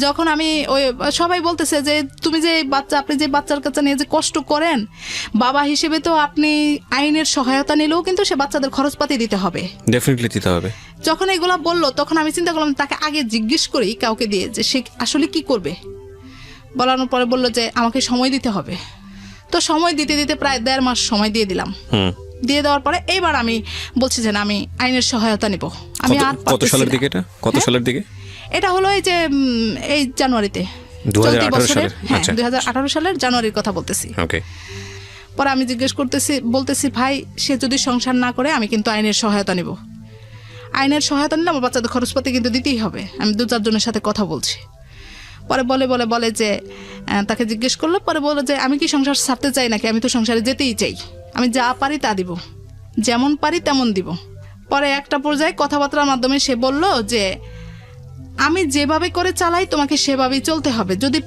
যখন আমি ওই সবাই বলতেছে যে তুমি যে বাচ্চা, আপনি যে বাচ্চার কাছে নিয়ে যে কষ্ট করেন, বাবা হিসেবে তো আপনি আইনের সহায়তা নিলেও কিন্তু সে বাচ্চাদের খরচপাতি দিতে হবে, ডেফিনেটলি দিতে হবে। যখন এগুলা বললো তখন আমি চিন্তা করলাম তাকে আগে জিজ্ঞেস করি কাউকে দিয়ে যে সে আসলে কি করবে। বলানোর পরে বললো যে আমাকে সময় দিতে হবে। তো সময় দিতে দিতে প্রায় 1.5 মাস সময় দিয়ে দিলাম। দিয়ে দেওয়ার পরে এইবার আমি বলছি যে আমি আইনের সহায়তা নিব। আমি আর কত সালের দিকে এটা? কত সালের দিকে এটা হলো? এই যে এই জানুয়ারিতে, 2018 সালের। হ্যাঁ 2018 সালের জানুয়ারির কথা বলতেছি। ওকে। পরে আমি জিজ্ঞেস বলতেছি ভাই সে যদি সংসার না করে আমি কিন্তু আইনের সহায়তা নিব। আইনের সহায়তা নিলে আমার বাচ্চাদের খরচপাতি কিন্তু দিতেই হবে। আমি 2-4 জনের সাথে কথা বলছি। পরে বলে যে তাকে জিজ্ঞেস করলো, পরে বলে যে আমি কি সংসার ছাড়তে চাই নাকি, আমি তো সংসারে যেতেই চাই, আমি যা পারি তা দিব, যেমন পারি তেমন দিব। পরে একটা পর্যায়ে কথাবার্তার মাধ্যমে সে বলল যে আমি যেভাবে করে চালাই তোমাকে সেভাবেই চলতে হবে। যদি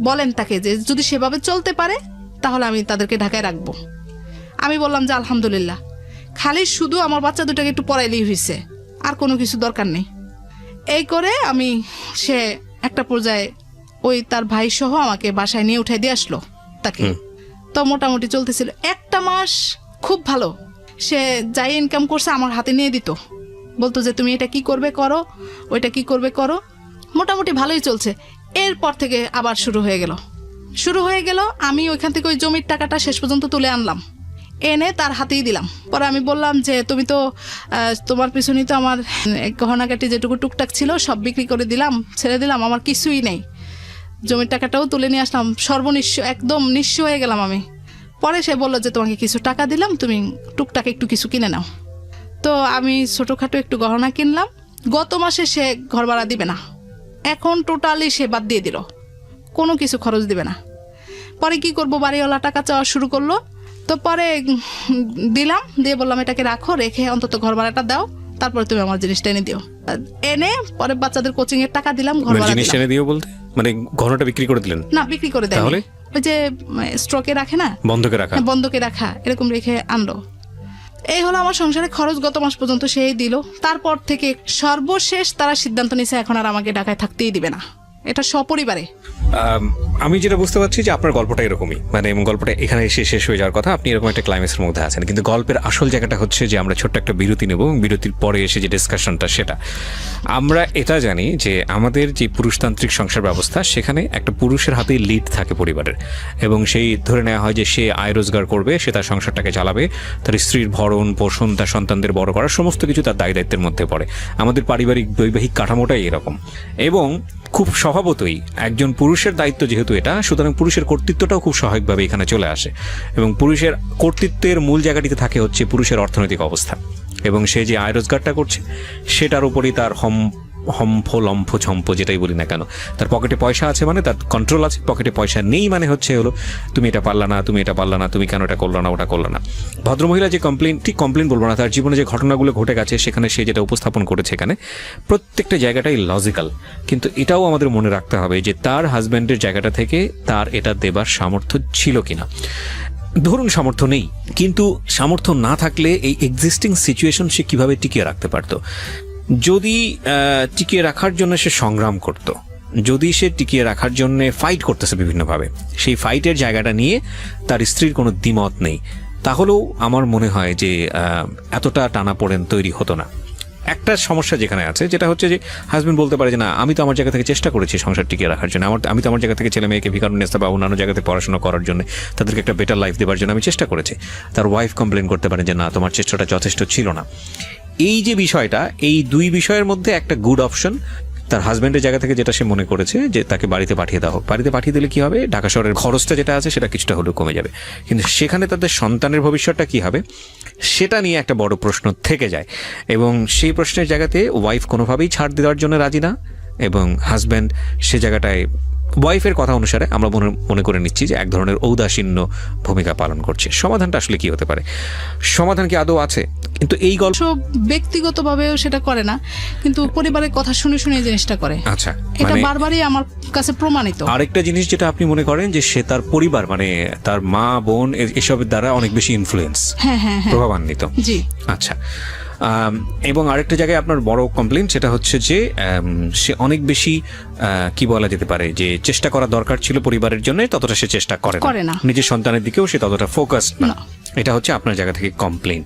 বলেন তাকে যে যদি সেভাবে চলতে পারে তাহলে আমি তাদেরকে ঢাকায় রাখবো। আমি বললাম যে আলহামদুলিল্লাহ, খালি শুধু আমার বাচ্চা দুটাকে একটু পড়াইলেই হয়েছে, আর কোনো কিছু দরকার নেই। এই করে আমি সে একটা পর্যায়ে ওই তার ভাই সহ আমাকে বাসায় নিয়ে উঠাই দিয়ে আসলো তাকে। তো মোটামুটি চলতেছিল 1 মাস খুব ভালো। সে যাই ইনকাম করছে আমার হাতে নিয়ে দিত, বলতো যে তুমি এটা কি করবে করো, ওইটা কি করবে করো। মোটামুটি ভালোই চলছে। এরপর থেকে আবার শুরু হয়ে গেল। আমি ওইখান থেকে ওই জমির টাকাটা শেষ পর্যন্ত তুলে আনলাম, এনে তার হাতেই দিলাম। পরে আমি বললাম যে তুমি তো তোমার পিছনেই তো আমার গহনাগাটি যেটুকু টুকটাক ছিল সব বিক্রি করে দিলাম, ছেড়ে দিলাম, আমার কিছুই নেই। জমির টাকাটাও তুলে নিয়ে আসলাম, সর্বনিঃস্ব, একদম নিঃস্ব হয়ে গেলাম আমি। পরে সে বললো যে তোমাকে কিছু টাকা দিলাম, তুমি টুকটাক একটু কিছু কিনে নাও। তো আমি ছোটোখাটো একটু গহনা কিনলাম। গত মাসে সে ঘর ভাড়া দিবে না, এখন টোটালি সে বাদ দিয়ে দিল, কোনো কিছু খরচ দিবে না। পরে কি করব, বাড়িওয়ালা টাকা চাওয়া শুরু করলো। তো পরে দিলাম, দিয়ে বললাম এটাকে রাখো, রেখে অন্তত ঘর ভাড়াটা দাও, তারপরে তুমি আমার জিনিসটা এনে দিও। এনে পরে বাচ্চাদের কোচিং এর টাকা দিলাম, ঘর ভাড়া জিনিস দিলাম। এনে দিও বলতে মানে ঘরটা বিক্রি করে দিলেন? না, বিক্রি করে দেয়। তাহলে ওই যে স্টকে রাখে না, বন্ধকে রাখা। বন্ধকে রাখা, এরকম রেখে আনলো। এই হলো আমার সংসারে খরচ, গত মাস পর্যন্ত সেই দিল। তারপর থেকে সর্বশেষ তারা সিদ্ধান্ত নিয়েছে এখন আর আমাকে ঢাকায় থাকতেই দিবে না, এটা সপরিবারে। আমি যেটা বুঝতে পারছি যে আপনার গল্পটা এরকমই, মানে এবং গল্পটা এখানে এসে শেষ হয়ে যাওয়ার কথা, আপনি এরকম একটা ক্লাইম্যাক্সের মধ্যে আছেন, কিন্তু গল্পের আসল জায়গাটা হচ্ছে যে আমরা ছোট্ট একটা বিরতি নেব এবং বিরতির পরে এসে যে ডিসকাশনটা, সেটা আমরা এটা জানি যে আমাদের যে পুরুষতান্ত্রিক সংসার ব্যবস্থা, সেখানে একটা পুরুষের হাতেই লিড থাকে পরিবারের, এবং সেই ধরে নেওয়া হয় যে সে আয় রোজগার করবে, সে তার সংসারটাকে চালাবে, তার স্ত্রীর ভরণ পোষণ, তার সন্তানদের বড় করার সমস্ত কিছু তার দায় দায়িত্বের মধ্যে পড়ে। আমাদের পারিবারিক বৈবাহিক কাঠামোটাই এরকম, এবং খুব স্বভাবতই একজন পুরুষের দায়িত্ব যেহেতু এটা, সুতরাং পুরুষের কর্তৃত্বটাও খুব স্বাভাবিকভাবে এখানে চলে আসে, এবং পুরুষের কর্তৃত্বের মূল জায়গাটিতে থাকে হচ্ছে পুরুষের অর্থনৈতিক অবস্থা, এবং সে যে আয় রোজগারটা করছে সেটার উপরই তার হম্ফ লম্ফ ঝম্প যেটাই বলি না কেন, তার পকেটে পয়সা আছে মানে তার কন্ট্রোল আছে, পকেটে পয়সা নেই মানে হচ্ছে হলো তুমি এটা পারলা না, তুমি এটা পারলা না, তুমি কেন এটা করলো না, ওটা করলো না। ভদ্রমহিলা যে কমপ্লেন, ঠিক কমপ্লেন বলবো না, তার জীবনে যে ঘটনাগুলো ঘটে গেছে সেখানে সে যেটা উপস্থাপন করেছে এখানে প্রত্যেকটা জায়গাটাই লজিক্যাল, কিন্তু এটাও আমাদের মনে রাখতে হবে যে তার হাজব্যান্ডের জায়গাটা থেকে তার এটা দেবার সামর্থ্য ছিল কিনা। ধরুন সামর্থ্য নেই, কিন্তু সামর্থ্য না থাকলে এই এক্সিস্টিং সিচুয়েশন সে কিভাবে টিকিয়ে রাখতে পারতো? যদি টিকিয়ে রাখার জন্য সে সংগ্রাম করত, যদি সে টিকিয়ে রাখার জন্য ফাইট করতেছে বিভিন্নভাবে, সেই ফাইটের জায়গাটা নিয়ে তার স্ত্রীর কোনো দ্বিমত নেই, তাহলেও আমার মনে হয় যে এতটা টানাপোড়েন তৈরি হতো না। একটা সমস্যা যেখানে আছে যেটা হচ্ছে যে হাজবেন্ড বলতে পারে যে না, আমি তো আমার জায়গা থেকে চেষ্টা করেছি সংসার টিকিয়ে রাখার জন্য, আমি তো আমার জায়গা থেকে ছেলে মেয়েকে ভিকারুন্নেস্তা বা অন্যান্য জায়গাতে পড়াশোনা করার জন্য, তাদেরকে একটা বেটার লাইফ দেওয়ার জন্য আমি চেষ্টা করেছি। তার ওয়াইফ কমপ্লেন করতে পারে যে না, তোমার চেষ্টাটা যথেষ্ট ছিল না। এই যে বিষয়টা, এই দুই বিষয়ের মধ্যে একটা গুড অপশন তার হাজব্যান্ডের জায়গা থেকে যেটা সে মনে করেছে যে তাকে বাড়িতে পাঠিয়ে দেওয়া হোক। বাড়িতে পাঠিয়ে দিলে কি হবে, ঢাকা শহরের খরচটা যেটা আছে সেটা কিছুটা হলেও কমে যাবে, কিন্তু সেখানে তাদের সন্তানের ভবিষ্যৎটা কি হবে সেটা নিয়ে একটা বড় প্রশ্ন থেকে যায়, এবং সেই প্রশ্নের জায়গাতে ওয়াইফ কোনোভাবেই ছাড় দেওয়ার জন্য রাজি না, এবং হাজব্যান্ড সে জায়গাটায় ওয়াইফের কথা অনুসারে আমরা মনে করে নিচ্ছি যে এক ধরনের ঔদাসীন্য ভূমিকা পালন করছে। সমাধানটা আসলে কি হতে পারে? সমাধান কি আদৌ আছে? কিন্তু এই গল্প ব্যক্তিগতভাবেও সেটা করে না, কিন্তু পরিবারের কথা শুনে শুনে এই জিনিসটা করে। আচ্ছা, এটা বারবারই আমার কাছে প্রমাণিত। আরেকটা জিনিস যেটা আপনি মনে করেন যে সে তার পরিবার মানে তার মা বোন এসবের দ্বারা অনেক বেশি ইনফ্লুয়েন্স, প্রভাবান্বিত। জি, আচ্ছা। এবং আরেকটা জায়গায় আপনার বড় কমপ্লেন সেটা হচ্ছে যে সে অনেক বেশি কি বলা যেতে পারে যে চেষ্টা করা দরকার ছিল পরিবারের জন্য, ততটা সে চেষ্টা করে না, নিজের সন্তানের দিকেও সে ততটা ফোকাস না। এটা হচ্ছে আপনার জায়গা থেকে কমপ্লেন।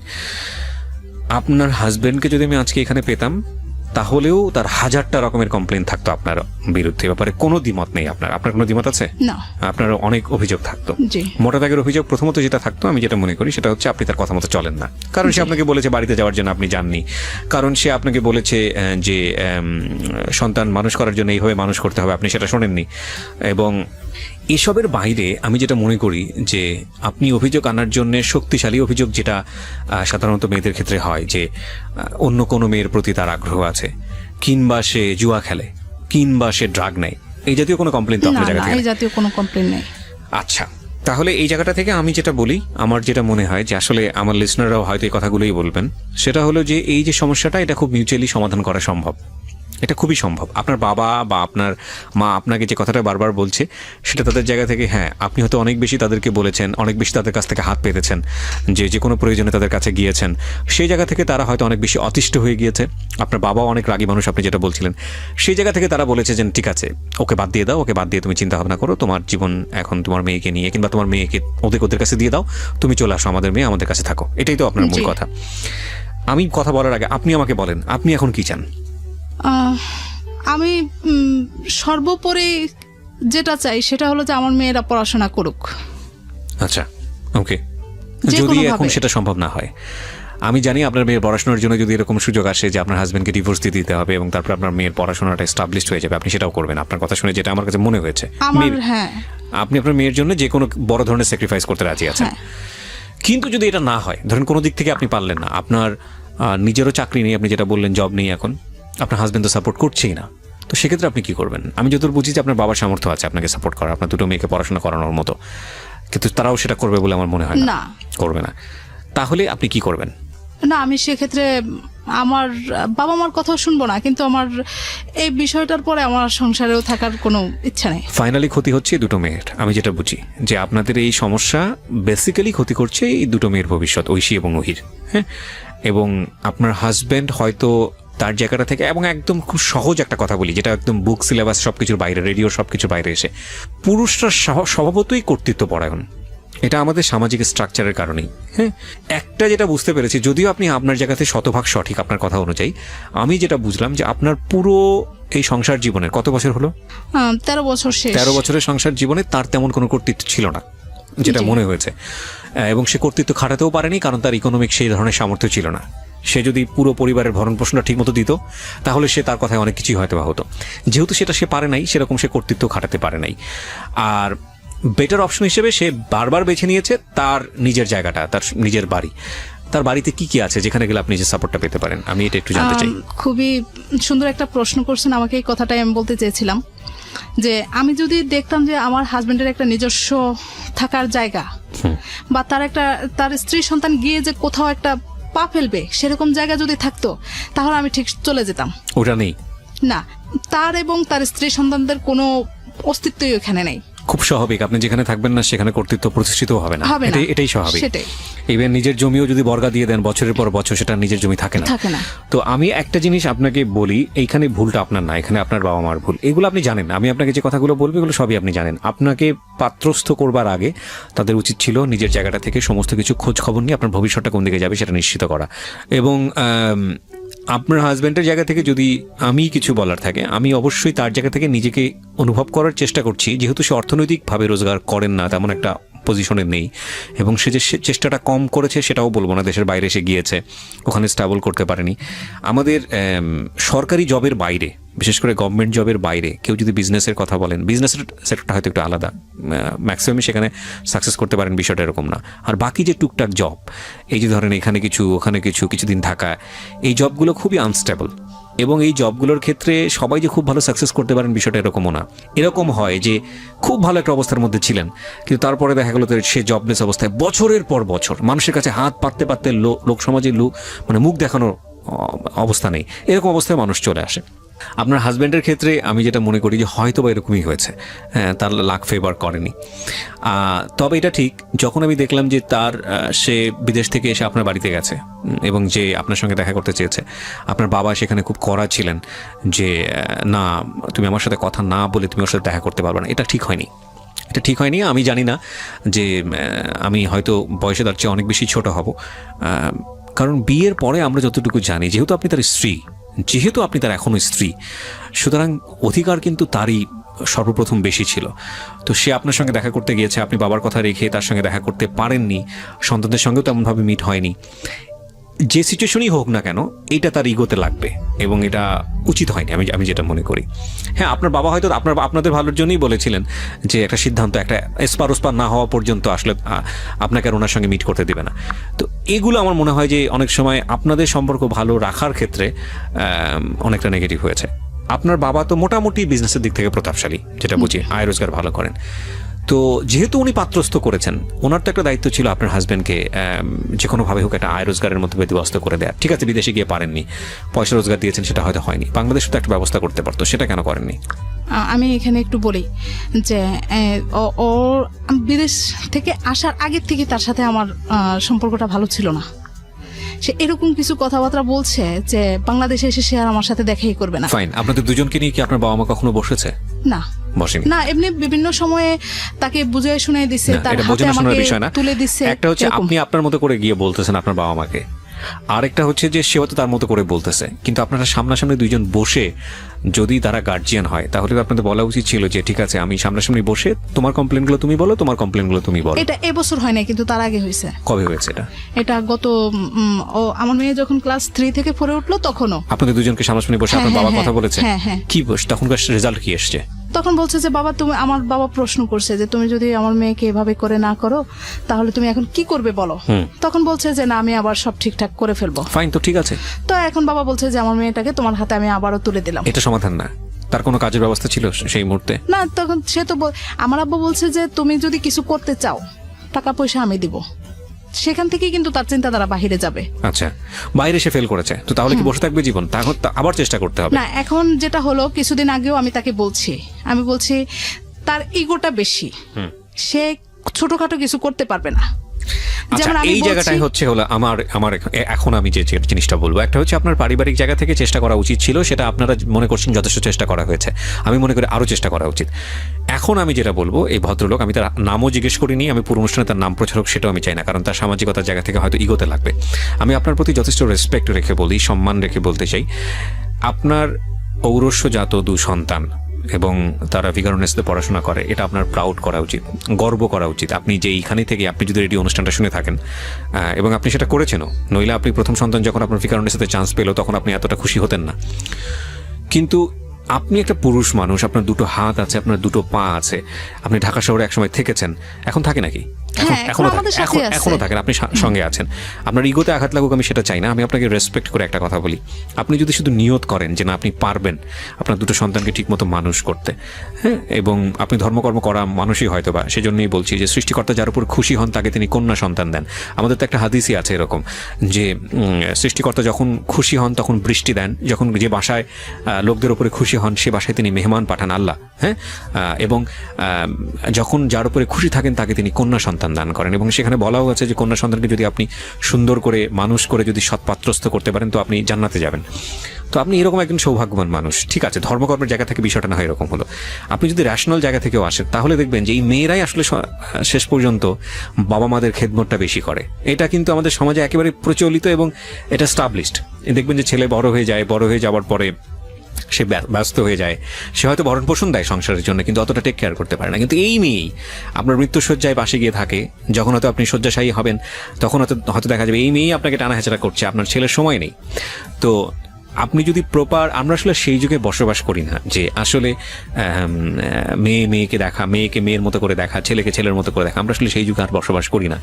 আপনার হাজবেন্ডকে যদি আমি আজকে এখানে পেতাম তাহলেও তার 1000টা রকমের কমপ্লেন থাকতো আপনার বিরুদ্ধে, ব্যাপারে কোনো দ্বিমত নেই। আপনার কোনো দ্বিমত আছে? না। আপনার অনেক অভিযোগ থাকতো। মোটা দাগের অভিযোগ প্রথমত যেটা থাকতো, আমি যেটা মনে করি সেটা হচ্ছে আপনি তার কথা মতো চলেন না, কারণ সে আপনাকে বলেছে বাড়িতে যাওয়ার জন্য আপনি যাননি, কারণ সে আপনাকে বলেছে যে সন্তান মানুষ করার জন্য এইভাবে মানুষ করতে হবে, আপনি সেটা শোনেননি। এবং এসবের বাইরে আমি যেটা মনে করি যে আপনি অভিযোগ আনার জন্য শক্তিশালী অভিযোগ, যেটা সাধারণত মেয়েদের ক্ষেত্রে হয় যে অন্য কোনো মেয়ের প্রতি তার আগ্রহ আছে, কিংবা সে জুয়া খেলে, কিংবা সে ড্রাগ নেয়, এই জাতীয় কোনো কমপ্লেন তো আপনার জায়গা থেকে? এই জাতীয় কোনো কমপ্লেন নেই। আচ্ছা, তাহলে এই জায়গাটা থেকে আমি যেটা বলি, আমার যেটা মনে হয় যে আসলে আমার লিসনাররাও হয়তো এই কথাগুলোই বলবেন, সেটা হলো যে এই যে সমস্যাটা, এটা খুব মিউচুয়ালি সমাধান করা সম্ভব, এটা খুবই সম্ভব। আপনার বাবা বা আপনার মা আপনাকে যে কথাটা বারবার বলছে সেটা তাদের জায়গা থেকে, হ্যাঁ আপনি হয়তো অনেক বেশি তাদেরকে বলেছেন, অনেক বেশি তাদের কাছ থেকে হাত পেতেছেন, যে কোনো প্রয়োজনে তাদের কাছে গিয়েছেন, সেই জায়গা থেকে তারা হয়তো অনেক বেশি অতিষ্ঠ হয়ে গিয়েছে। আপনার বাবাও অনেক রাগী মানুষ, আপনি যেটা বলছিলেন, সেই জায়গা থেকে তারা বলেছে যে ঠিক আছে, ওকে বাদ দিয়ে দাও, ওকে বাদ দিয়ে তুমি চিন্তা ভাবনা করো, তোমার জীবন এখন তোমার মেয়েকে নিয়ে, কিংবা তোমার মেয়েকে ওদের কাছে দিয়ে দাও, তুমি চলে আসো আমাদের মেয়ে, আমাদের কাছে থাকো। এটাই তো আপনার মূল কথা। আমি কথা বলার আগে আপনি আমাকে বলেন, আপনি এখন কি চান? আমি সর্বোপরি যেটা চাই সেটা হলো যে আমার মেয়েরা পড়াশোনা করুক। আচ্ছা, ওকে। যদি এখন সেটা সম্ভব না হয়, আমি জানি আপনার মেয়ের পড়াশোনার জন্য যদি এরকম সুযোগ আসে যে আপনার হাজবেন্ডকে ডিভোর্স দিয়ে দিতে হবে এবং তারপর আপনার মেয়ের পড়াশোনাটা এস্টাবলিশড হয়ে যাবে, আপনি সেটাও করবেন। আপনার কথা শুনে যেটা আমার কাছে মনে হয়েছে, আপনি আপনার মেয়ের জন্য যে কোনো বড় ধরনের স্যাক্রিফাইস করতে রাজি আছেন। কিন্তু যদি এটা না হয়, ধরেন কোনো দিক থেকে আপনি পারলেন না, আপনার নিজেরও চাকরি নেই, আপনি যেটা বললেন জব নেই, এখন আপনার হাজবেন্ড তো সাপোর্ট করছেই না, তো সেক্ষেত্রে আপনি কি করবেন? আমি যতদূর বুঝি যে আপনার বাবার সামর্থ্য আছে আপনাকে সাপোর্ট করা, আপনার দুটো মেয়েকে পড়াশোনা করানোর মতো, কিন্তু তারাও সেটা করবে বলে আমার মনে হয় না। করবে না। তাহলে আপনি কি করবেন? না, আমি সেক্ষেত্রে আমার বাবা মার কথাও শুনবো না, কিন্তু আমার এই বিষয়টার পরে আমার সংসারেও থাকার কোনো ইচ্ছা নেই। ফাইনালি ক্ষতি হচ্ছে এই দুটো মেয়ের। আমি যেটা বুঝি যে আপনাদের এই সমস্যা বেসিক্যালি ক্ষতি করছে এই দুটো মেয়ের ভবিষ্যৎ, ঐশী এবং ওহির। হ্যাঁ, এবং আপনার হাজব্যান্ড হয়তো তার জায়গাটা থেকে, এবং একদম খুব সহজ একটা কথা বলি যেটা একদম বুক সিলেবাস সবকিছুর বাইরে, রেডিও সবকিছুর বাইরে এসে, পুরুষরা স্বভাবতই কর্তৃত্বপরায়ণ। এটা আমাদের সামাজিক স্ট্রাকচারের কারণেই। হ্যাঁ, একটা যেটা বুঝতে পেরেছি, যদিও আপনি আপনার জায়গাতে শতভাগ সঠিক আপনার কথা অনুযায়ী, আমি যেটা বুঝলাম যে আপনার পুরো এই সংসার জীবনের কত বছর হলো? 13 বছর শেষ। 13 বছরের সংসার জীবনে তার তেমন কোনো কর্তৃত্ব ছিল না, যেটা মনে হয়েছে। এবং সে কর্তৃত্ব খাটাতেও পারেনি, কারণ তার ইকোনমিক সেই ধরনের সামর্থ্য ছিল না। সে যদি পুরো পরিবারের ভরণ পোষণটা ঠিক মতো দিত, তাহলে সে তার কথায় অনেক কিছুই হয়তো বা হতো। যেহেতু সেটা সে পারে নাই, সেরকম সে কর্তৃত্ব খাটাতে পারে নাই। আর বেটার অপশন হিসেবে সে বারবার বেছে নিয়েছে তার নিজের জায়গাটা, তার নিজের বাড়ি। তার বাড়িতে কি কি আছে যেখানে গেলে আপনি যে সাপোর্টটা পেতে পারেন, আমি এটা একটু জানতে চাই। খুবই সুন্দর একটা প্রশ্ন করছেন আমাকে, এই কথাটাই আমি বলতে চেয়েছিলাম যে আমি যদি দেখতাম যে আমার হাজবেন্ডের একটা নিজস্ব থাকার জায়গা, বা তার স্ত্রী সন্তান গিয়ে যে কোথাও একটা পা ফেলবে সেরকম জায়গা যদি থাকতো, তাহলে আমি ঠিক চলে যেতাম। ওটা নেই না, তার এবং তার স্ত্রী সন্তানদের কোনো অস্তিত্বই ওখানে নেই। খুব স্বাভাবিক, আপনি যেখানে থাকবেন না সেখানে কর্তৃত্ব প্রতিষ্ঠিত হবে না, এটাই স্বাভাবিক। সেটাই। ইভেন নিজের জমিও যদি বর্গা দিয়ে দেন বছরের পর বছর, সেটা নিজের জমি থাকে না। তো আমি একটা জিনিস আপনাকে বলি, এইখানে ভুলটা আপনার না, এখানে আপনার বাবা মার ভুল। এগুলো আপনি জানেন, আমি আপনাকে যে কথাগুলো বলবো এগুলো সবই আপনি জানেন। আপনাকে পাত্রস্থ করবার আগে তাদের উচিত ছিল নিজের জায়গাটা থেকে সমস্ত কিছু খোঁজ খবর নিয়ে আপনার ভবিষ্যৎটা কোন দিকে যাবে সেটা নিশ্চিত করা। এবং আপনার হাজব্যান্ডের জায়গা থেকে যদি আমি কিছু বলার থাকে, আমি অবশ্যই তার জায়গা থেকে নিজেকে অনুভব করার চেষ্টা করছি, যেহেতু সে অর্থনৈতিকভাবে রোজগার করেন না, তেমন একটা পজিশনে নেই, এবং সে যে চেষ্টাটা কম করেছে সেটাও বলবো না। দেশের বাইরে এসে গিয়েছে, ওখানে স্টেবল করতে পারেনি। আমাদের সরকারি জবের বাইরে, বিশেষ করে গভর্নমেন্ট জবের বাইরে কেউ যদি বিজনেসের কথা বলেন, বিজনেসের সেক্টরটা হয়তো একটু আলাদা, ম্যাক্সিমামই সেখানে সাকসেস করতে পারেন, বিষয়টা এরকম না। আর বাকি যে টুকটাক জব, এই যে ধরেন এখানে কিছু ওখানে কিছু, কিছুদিন থাকা, এই জবগুলো খুবই আনস্টেবল। এবং এই জবগুলোর ক্ষেত্রে সবাই যে খুব ভালো সাকসেস করতে পারেন বিষয়টা এরকমও না। এরকম হয় যে খুব ভালো একটা অবস্থার মধ্যে ছিলেন, কিন্তু তারপরে দেখা গেলো সে জবলেস অবস্থায় বছরের পর বছর মানুষের কাছে হাত পাততে পাততে লোক সমাজে মানে মুখ দেখানোর অবস্থা নেই, এরকম অবস্থায় মানুষ চলে আসে। আপনার হাজব্যান্ডের ক্ষেত্রে আমি যেটা মনে করি যে হয়তো বা এরকমই হয়েছে, হ্যাঁ, তার লাক ফেভার করেনি। তবে এটা ঠিক, যখন আমি দেখলাম যে সে বিদেশ থেকে এসে আপনার বাড়িতে গেছে এবং যে আপনার সঙ্গে দেখা করতে চেয়েছে, আপনার বাবা সেখানে খুব কড়া ছিলেন যে না, তুমি আমার সাথে কথা না বলে তুমি ওর সাথে দেখা করতে পারবে না, এটা ঠিক হয়নি। এটা ঠিক হয়নি। আমি জানি না যে আমি হয়তো বয়সে তার চেয়ে অনেক বেশি ছোট হব, কারণ বিয়ের পরে আমরা যতটুকু জানি, যেহেতু আপনি তার এখনও স্ত্রী, সুতরাং অধিকার কিন্তু তারই সর্বপ্রথম বেশি ছিল। তো সে আপনার সঙ্গে দেখা করতে গিয়েছে, আপনি বাবার কথা রেখে তার সঙ্গে দেখা করতে পারেননি, সন্তানদের সঙ্গেও তেমনভাবে মিট হয়নি। যে সিচুয়েশনই হোক না কেন, এটা তার ইগোতে লাগবে এবং এটা উচিত হয়নি, আমি যেটা মনে করি। হ্যাঁ, আপনার বাবা হয়তো আপনাদের ভালোর জন্যই বলেছিলেন যে একটা সিদ্ধান্ত, একটা এসপার ওসপার না হওয়া পর্যন্ত আসলে আপনাকে আর ওনার সঙ্গে মিট করতে দেবে না। তো এগুলো আমার মনে হয় যে অনেক সময় আপনাদের সম্পর্ক ভালো রাখার ক্ষেত্রে অনেকটা নেগেটিভ হয়েছে। আপনার বাবা তো মোটামুটি বিজনেসের দিক থেকে প্রতাপশালী, যেটা বুঝি, আয় রোজগার ভালো করেন। তো যেহেতু উনি পাত্রস্থ করেছেন, ওনার তো একটা দায়িত্ব ছিল আপনার হাজব্যান্ডকে যে কোনোভাবে হোক একটা আয় রোজগারের মধ্যে ব্যবস্থা করে দেওয়া। ঠিক আছে, বিদেশে গিয়ে পারেননি, পয়সা রোজগার দিয়েছেন, সেটা হয়তো হয়নি, বাংলাদেশে তো একটা ব্যবস্থা করতে পারতো, সেটা কেন করেননি? আমি এখানে একটু বলি যে ও বিদেশ থেকে আসার আগের থেকে তার সাথে আমার সম্পর্কটা ভালো ছিল না। সে এরকম কিছু কথাবার্তা বলছে যে বাংলাদেশে এসে সে আর আমার সাথে দেখাই করবে না। ফাইন, আপনাদের দুজনকে নিয়ে কি আপনার বাবা মা কখনো বসেছে? না, বসেনি। না, এমনি বিভিন্ন সময়ে তাকে বুঝিয়ে শুনিয়ে দিচ্ছে, তার হাতে আমাকে তুলে দিচ্ছে। একটা হচ্ছে আপনি আপনার মতো করে গিয়ে বলতেছেন আপনার বাবা মাকে, আরেকটা হচ্ছে যে সেও তো তার মতো করে বলতেছে। কিন্তু আপনারা সামনাসামনি দুইজন বসে যদি তারা গার্জিয়ান হয়, তাহলে আপনাদের বলা উচিত ছিল যে ঠিক আছে, আমি সামনাসামনি বসে তোমার কমপ্লেনগুলো তুমি বলো, তোমার কমপ্লেনগুলো তুমি বলো। এটা এবছর হয় না, কিন্তু তার আগে হয়েছে। কবে হয়েছে এটা গত আমার মেয়ে যখন ক্লাস 3 থেকে 4 উঠলো তখনও আপনাদের দুজনকে সামনাসামনি বসে আপনার বাবা কথা বলেছে? হ্যাঁ। কি বস, তখনকার রেজাল্ট কি এসছে? তখন বলছে যে বাবা, আমার বাবা প্রশ্ন করছে যে তুমি যদি আমার মেয়েকে এভাবে করে না করো তাহলে তুমি এখন কি করবে বলো। তখন বলছে যে না, আমি আবার সব ঠিকঠাক করে ফেলবো। ফাইন, তো ঠিক আছে। তো এখন বাবা বলছে যে আমার মেয়েটাকে তোমার হাতে আমি আবারও তুলে দিলাম। এটা সমাধান না, তার কোনো কাজের ব্যবস্থা ছিল সেই মুহূর্তে? না, তখন সে তো আমার আব্বু বলছে যে তুমি যদি কিছু করতে চাও টাকা পয়সা আমি দিব। সেখান থেকে কিন্তু তার চিন্তাধারা বাহিরে যাবে। আচ্ছা, বাইরে সে ফেল করেছে, তো তাহলে কি বসে থাকবে জীবন? তাহলে আবার চেষ্টা করতে হবে। না, এখন যেটা হলো, কিছুদিন আগেও আমি তাকে আমি বলছি তার ইগোটা বেশি, সে ছোটখাটো কিছু করতে পারবে না। আচ্ছা, এই জায়গাটাই হচ্ছে হলো আমার এখন আমি যে জিনিসটা বলবো, একটা হচ্ছে আপনার পারিবারিক জায়গা থেকে চেষ্টা করা উচিত ছিল, সেটা আপনারা মনে করছেন যথেষ্ট চেষ্টা করা হয়েছে। আমি মনে করি আরো চেষ্টা করা উচিত। এখন আমি যেটা বলবো, এই ভদ্রলোক, আমি তার নামও জিজ্ঞেস করিনি, আমি পুরো অনুষ্ঠানে তার নাম প্রচারক সেটাও আমি চাই না, কারণ তার সামাজিকতার জায়গা থেকে হয়তো ইগোতে লাগবে। আমি আপনার প্রতি যথেষ্ট রেসপেক্ট রেখে বলি, সম্মান রেখে বলতে চাই, আপনার ঔরস্যজাত 2 সন্তান এবং তারা ভিগারনেসে পড়াশোনা করে, এটা আপনার প্রাউড করা উচিত, গর্ব করা উচিত। আপনি যে এইখানে থেকে আপনি যদি রেডিও অনুষ্ঠানটা শুনে থাকেন এবং আপনি সেটা করেছেনও, নইলে আপনি প্রথম সন্তান যখন আপনার ভিগারনেসেতে চান্স পেল তখন আপনি এতটা খুশি হতেন না। কিন্তু আপনি একটা পুরুষ মানুষ, আপনার 2টো হাত আছে, আপনার 2টো পা আছে, আপনি ঢাকা শহরে একসময় থেকেছেন, এখন থাকে নাকি? এখনো থাকেন, আপনি সঙ্গে আছেন। আপনার ইগোতে আঘাত লাগুক আমি সেটা চাই না, আমি আপনাকে রেসপেক্ট করে একটা কথা বলি, আপনি যদি শুধু নিয়ত করেন যে না আপনি পারবেন আপনার 2টো সন্তানকে ঠিকমতো মানুষ করতে, হ্যাঁ, এবং আপনি ধর্মকর্ম করা মানুষই হয়তো বা, সেজন্যই বলছি যে সৃষ্টিকর্তা যার উপর খুশি হন তাকে তিনি কন্যা সন্তান দেন। আমাদের তো একটা হাদিসই আছে এরকম যে সৃষ্টিকর্তা যখন খুশি হন তখন বৃষ্টি দেন, যখন যে বাসায় লোকদের উপরে খুশি হন সে বাসায় তিনি মেহমান পাঠান আল্লাহ, হ্যাঁ, এবং যখন যার উপরে খুশি থাকেন তাকে তিনি কন্যা সন্তান দান করেন। এবং সেখানে বলাও আছে যে কন্যা সন্তানকে যদি আপনি সুন্দর করে মানুষ করে যদি সৎপাত্রস্থ করতে পারেন তো আপনি জান্নাতে যাবেন। তো আপনি এরকম একজন সৌভাগ্যবান মানুষ। ঠিক আছে, ধর্মকর্মের জায়গা থেকে বিষয়টা না হয় এরকম হলো, আপনি যদি র্যাশনাল জায়গা থেকেও আসেন তাহলে দেখবেন যে এই মেয়েরাই আসলে শেষ পর্যন্ত বাবা মাদের খেদমতটা বেশি করে। এটা কিন্তু আমাদের সমাজে একেবারে প্রচলিত এবং এটা স্টাবলিশড। দেখবেন যে ছেলে বড় হয়ে যায়, বড় হয়ে যাওয়ার পরে সে ব্যস্ত হয়ে যায়, সে হয়তো ভরণ পোষণ দেয় সংসারের জন্য কিন্তু অতটা টেক কেয়ার করতে পারে না। কিন্তু এই মেয়েই আপনার মৃত্যুশয্যায় পাশে গিয়ে থাকে, যখন হয়তো আপনি শয্যাশায়ী হবেন তখন হয়তো দেখা যাবে এই মেয়েই আপনাকে টানা হেঁচড়া করছে, আপনার ছেলের সময় নেই। তো আপনি যদি প্রপার, আমরা আসলে সেই যুগে বসবাস করি না যে আসলে মেয়েকে দেখা, মেয়েকে মেয়ের মতো করে দেখা, ছেলেকে ছেলের মতো করে দেখা, আমরা আসলে সেই যুগে আর বসবাস করি না।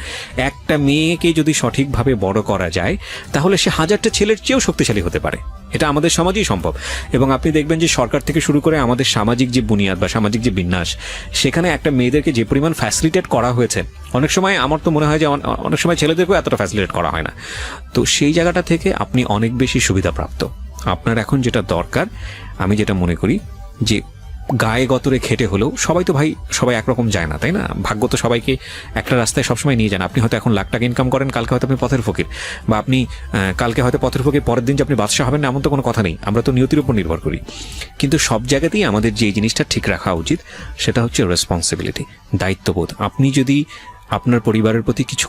একটা মেয়েকে যদি সঠিকভাবে বড় করা যায় তাহলে সে 1000টা ছেলের চেয়েও শক্তিশালী হতে পারে, এটা আমাদের সমাজেই সম্ভব। এবং আপনি দেখবেন যে সরকার থেকে শুরু করে আমাদের সামাজিক যে বুনিয়াদ বা সামাজিক যে বিন্যাস, সেখানে একটা মেয়েদেরকে যে পরিমাণ ফ্যাসিলিটেট করা হয়েছে, অনেক সময় আমার তো মনে হয় যে অনেক সময় ছেলেদেরকেও এতটা ফ্যাসিলিটেট করা হয় না। তো সেই জায়গাটা থেকে আপনি অনেক বেশি সুবিধাপ্রাপ্ত। আপনার এখন যেটা দরকার, আমি যেটা মনে করি যে গায়ে গতরে খেটে হলেও, সবাই একরকম যায় না, তাই না? ভাগ্য তো সবাইকে একটা রাস্তায় সবসময় নিয়ে যান। আপনি হয়তো এখন লাখ টাকা ইনকাম করেন, কালকে হয়তো আপনি পথের ফকির, বা আপনি কালকে হয়তো পথের ফকির, পরের দিন যে আপনি বাদশা হবেন না এমন তো কোনো কথা নেই। আমরা তো নিয়তির উপর নির্ভর করি। কিন্তু সব জায়গাতেই আমাদের যে জিনিসটা ঠিক রাখা উচিত সেটা হচ্ছে রেসপন্সিবিলিটি, দায়িত্ববোধ। আপনি যদি আপনার পরিবারের প্রতি কিছু